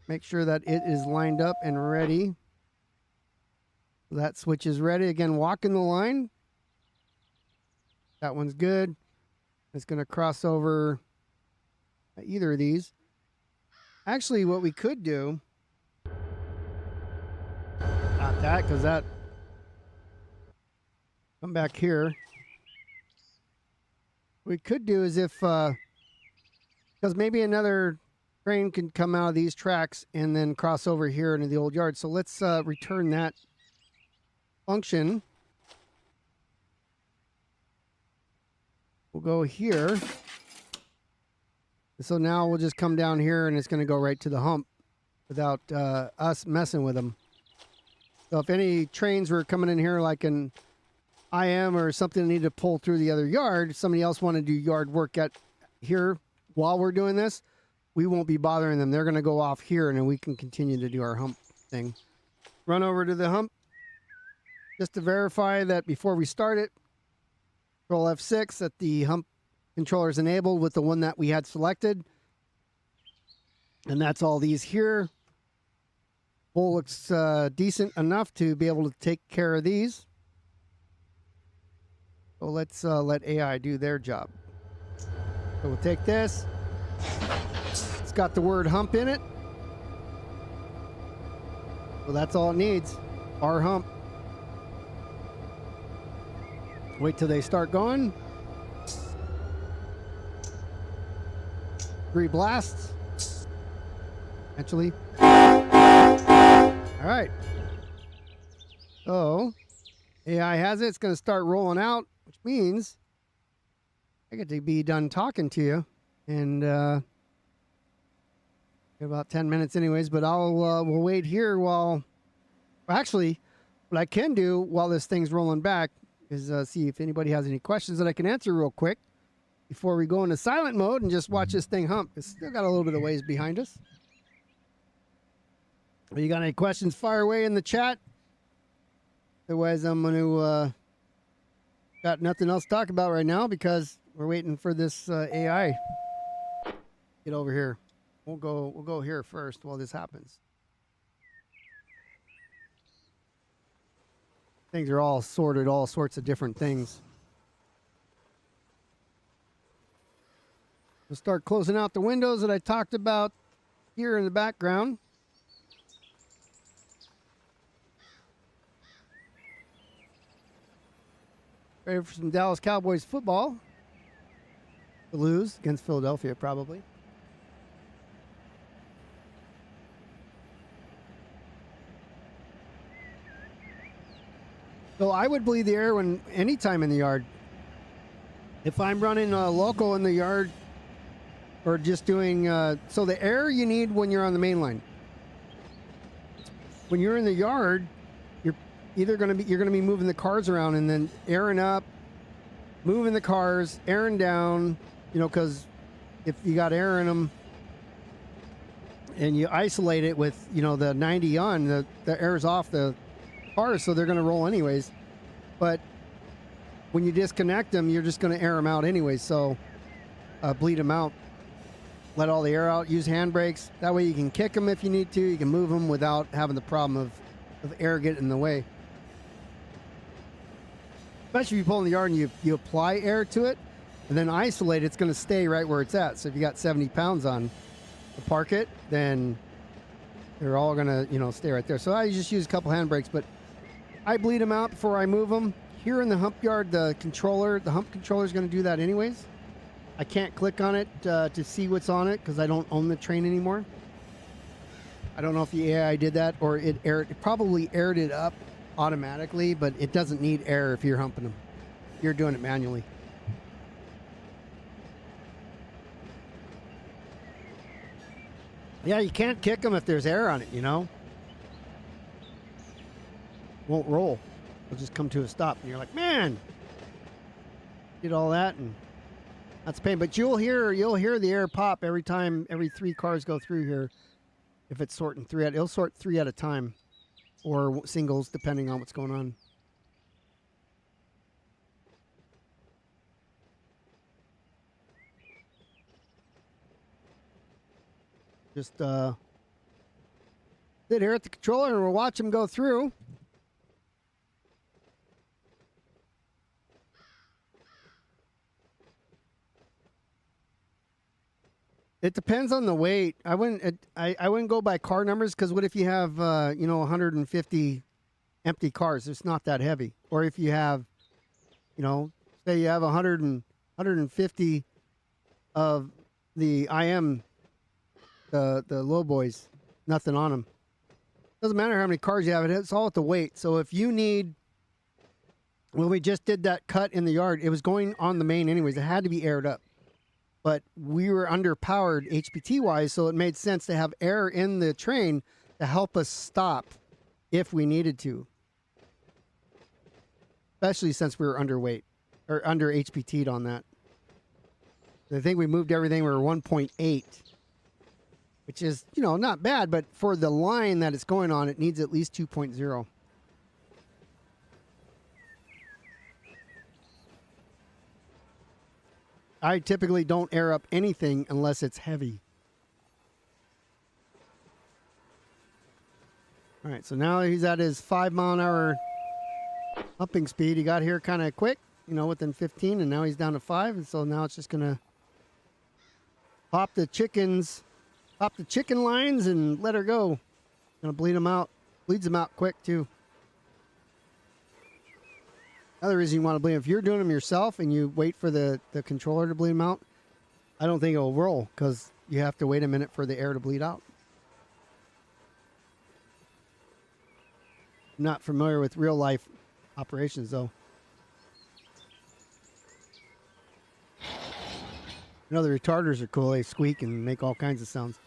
Make sure that it is lined up and ready. That switch is ready. Again, walk in the line. That one's good. It's going to cross over either of these. Actually, what we could do, not that, because that, come back here. What we could do is if, because maybe another train can come out of these tracks and then cross over here into the old yard. So let's return that function. We'll go here. So now we'll just come down here and it's going to go right to the hump without us messing with them. So if any trains were coming in here like an IM or something that need to pull through the other yard, somebody else want to do yard work at here while we're doing this, we won't be bothering them. They're going to go off here and then we can continue to do our hump thing. Run over to the hump just to verify that before we start it, Control F6, that the hump controller is enabled with the one that we had selected. And that's all these here. Bull looks decent enough to be able to take care of these. So let's let AI do their job. So we'll take this. It's got the word hump in it. So that's all it needs. Our hump. Wait till they start going. 3 blasts. Actually. All right. So AI has it. It's going to start rolling out, which means I get to be done talking to you in about 10 minutes anyways, but we'll wait here while, actually, what I can do while this thing's rolling back is see if anybody has any questions that I can answer real quick before we go into silent mode and just watch this thing hump. It's still got a little bit of ways behind us. If you got any questions, fire away in the chat. Otherwise, I'm going to got nothing else to talk about right now because we're waiting for this AI. Get over here. We'll go here first while this happens. Things are all sorted, all sorts of different things. We'll start closing out the windows that I talked about here in the background. Ready for some Dallas Cowboys football. To lose against Philadelphia, probably. So I would bleed the air when anytime in the yard. If I'm running a local in the yard or just doing, so the air you need when you're on the main line. When you're in the yard, you're either going to be moving the cars around and then airing up, moving the cars, airing down, you know, because if you got air in them and you isolate it with, you know, the 90 on, the air's off the cars, so they're going to roll anyways. But when you disconnect them, you're just going to air them out anyways. So bleed them out, let all the air out, use handbrakes. That way you can kick them if you need to. You can move them without having the problem of air getting in the way. Especially if you pull in the yard and you apply air to it and then isolate it, it's going to stay right where it's at. So if you got 70 pounds on to park it, then they're all going to, you know, stay right there. So I just use a couple handbrakes, but I bleed them out before I move them. Here in the hump yard, the hump controller is going to do that anyways. I can't click on it to see what's on it because I don't own the train anymore. I don't know if the AI did that or it probably aired it up automatically, but it doesn't need air if you're humping them. You're doing it manually. Yeah, you can't kick them if there's air on it, you know. Won't roll. It'll just come to a stop, and you're like, man, did all that, and that's a pain. But you'll hear the air pop every 3 cars go through here. If it's sorting 3 it'll sort 3 at a time, or singles depending on what's going on. Just sit here at the controller and we'll watch them go through. It depends on the weight. I wouldn't go by car numbers, because what if you have 150 empty cars? It's not that heavy. Or if you have, say you have 150 of the IM, the low boys, nothing on them. Doesn't matter how many cars you have. It's all at the weight. So if you need, when we just did that cut in the yard, it was going on the main anyways. It had to be aired up. But we were underpowered HPT-wise, so it made sense to have air in the train to help us stop if we needed to. Especially since we were underweight, or under HPT'd on that. I think we moved everything. We were 1.8, which is, not bad, but for the line that it's going on, it needs at least 2.0. I typically don't air up anything unless it's heavy. All right, so now he's at his 5-mile-an-hour humping speed. He got here kind of quick, within 15, and now he's down to 5. And so now it's just going to pop the chicken lines and let her go. Going to bleed them out. Bleeds them out quick, too. Another reason you want to bleed them, if you're doing them yourself and you wait for the controller to bleed them out, I don't think it will roll, because you have to wait a minute for the air to bleed out. I'm not familiar with real life operations, though. The retarders are cool. They squeak and make all kinds of sounds.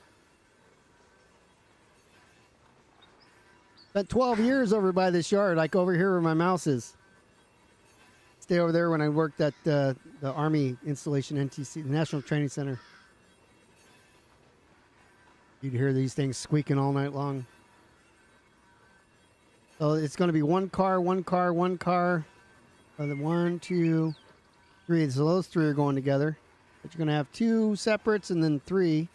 Spent 12 years over by this yard, like over here where my mouse is. Stay over there when I worked at the Army installation, NTC, the National Training Center. You'd hear these things squeaking all night long. So it's going to be one car. One car. 1, 2, 3. So those 3 are going together. But you're going to have 2 separates and then 3.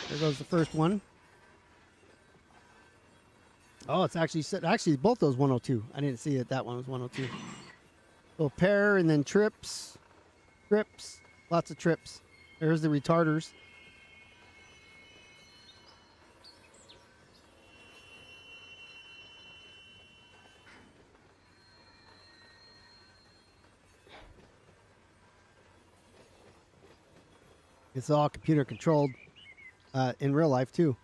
There goes the first one. Oh, it's actually both those 102. I didn't see that one was 102. So pair and then trips, lots of trips. There's the retarders. It's all computer controlled in real life too.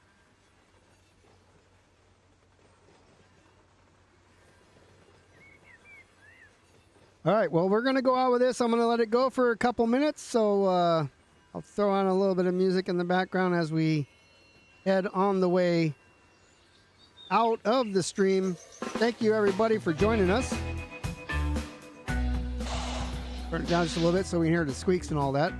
All right, well, we're going to go out with this. I'm going to let it go for a couple minutes, so I'll throw on a little bit of music in the background as we head on the way out of the stream. Thank you, everybody, for joining us. Turn it down just a little bit so we can hear the squeaks and all that.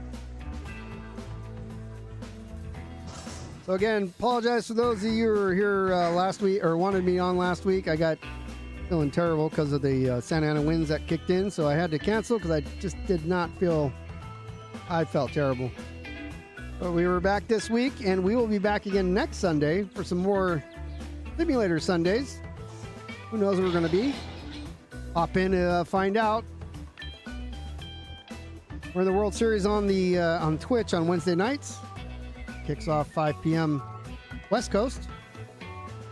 So again, apologize for those of you who were here last week or wanted me on last week. I got feeling terrible because of the Santa Ana winds that kicked in, so I had to cancel because I just did not feel. I felt terrible. But we were back this week, and we will be back again next Sunday for some more Simulator Sundays. Who knows where we're going to be? Hop in to find out. We're in the World Series on the on Twitch on Wednesday nights. Kicks off 5 p.m. West Coast.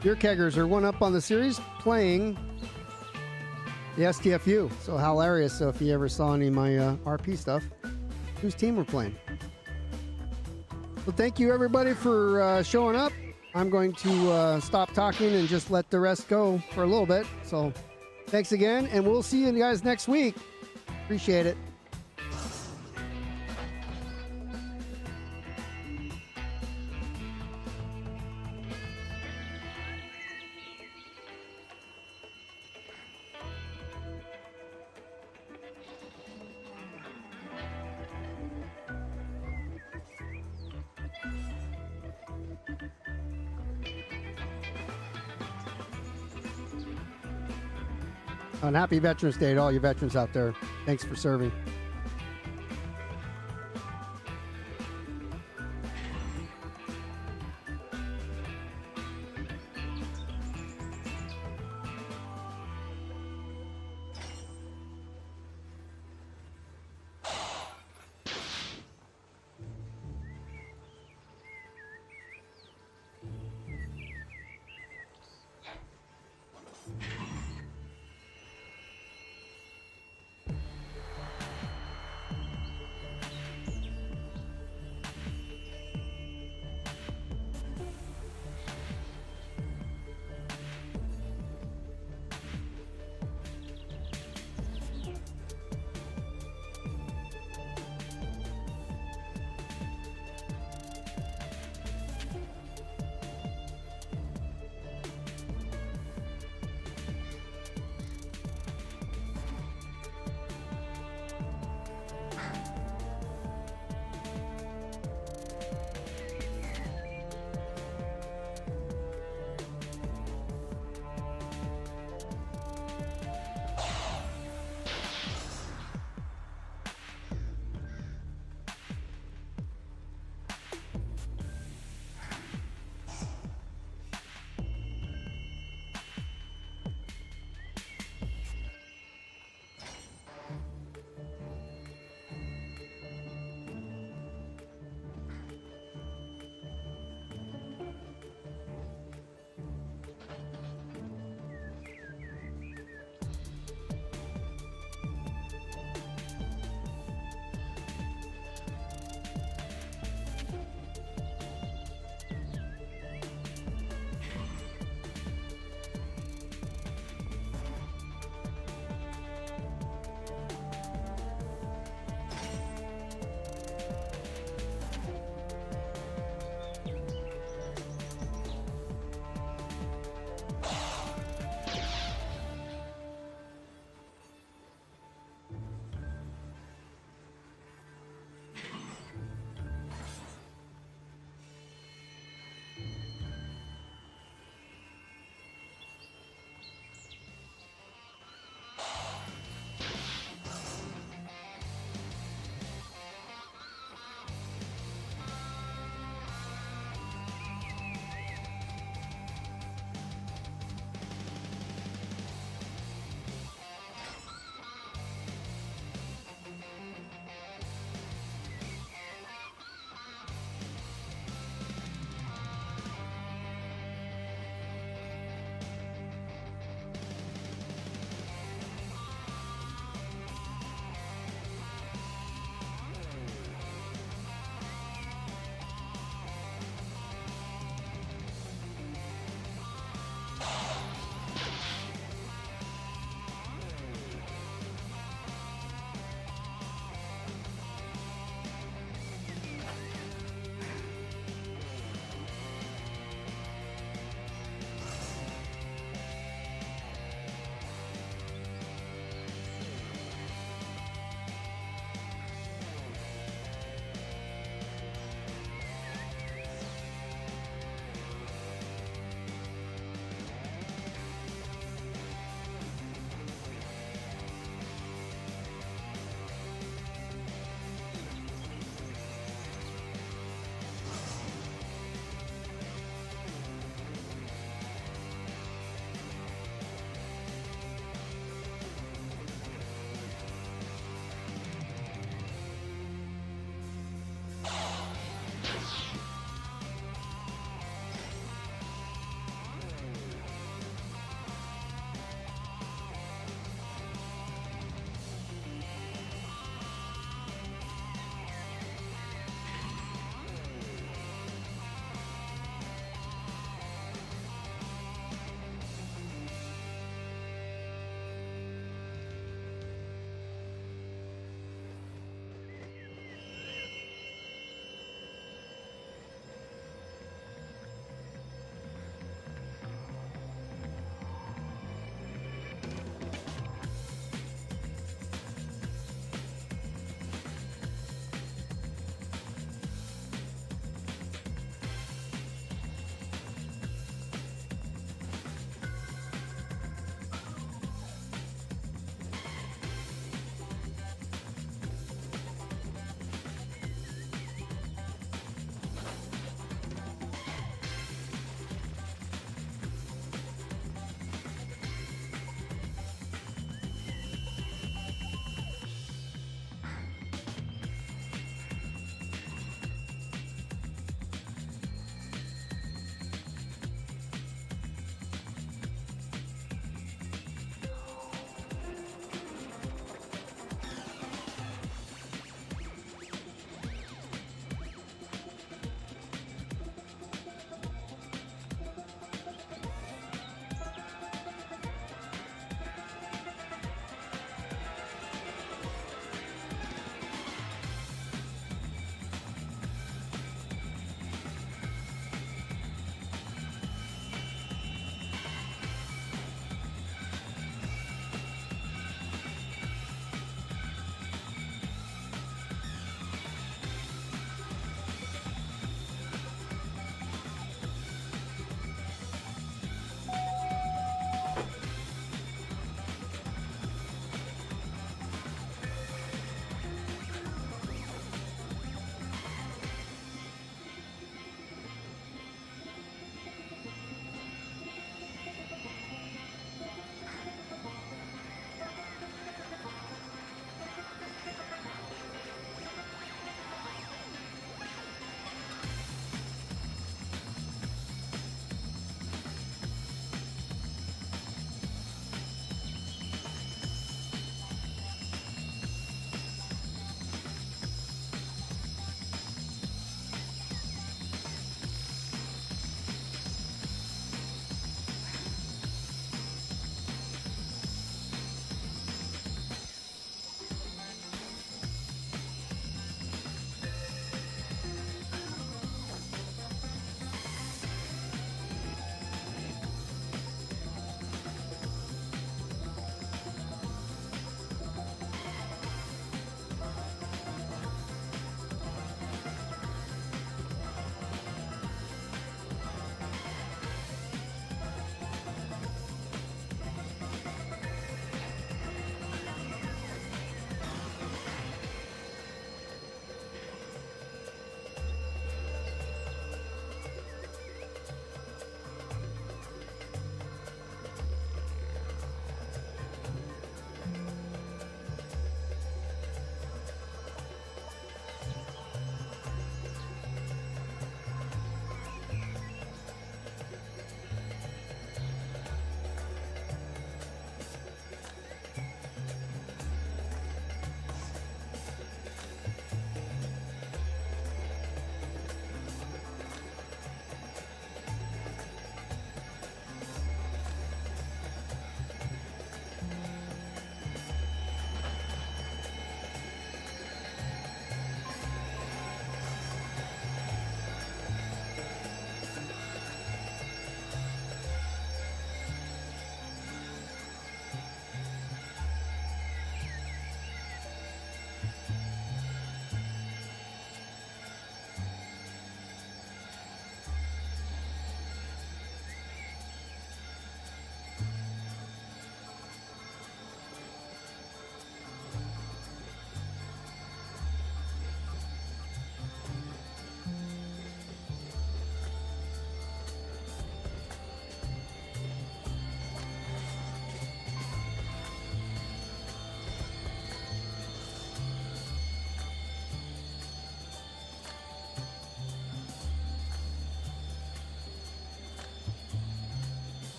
Beer Keggers are one up on the series playing the STFU. So hilarious. So if you ever saw any of my RP stuff, whose team we're playing. Well, thank you everybody for showing up. I'm going to stop talking and just let the rest go for a little bit. So thanks again, and we'll see you guys next week. Appreciate it. And happy Veterans Day to all you veterans out there. Thanks for serving.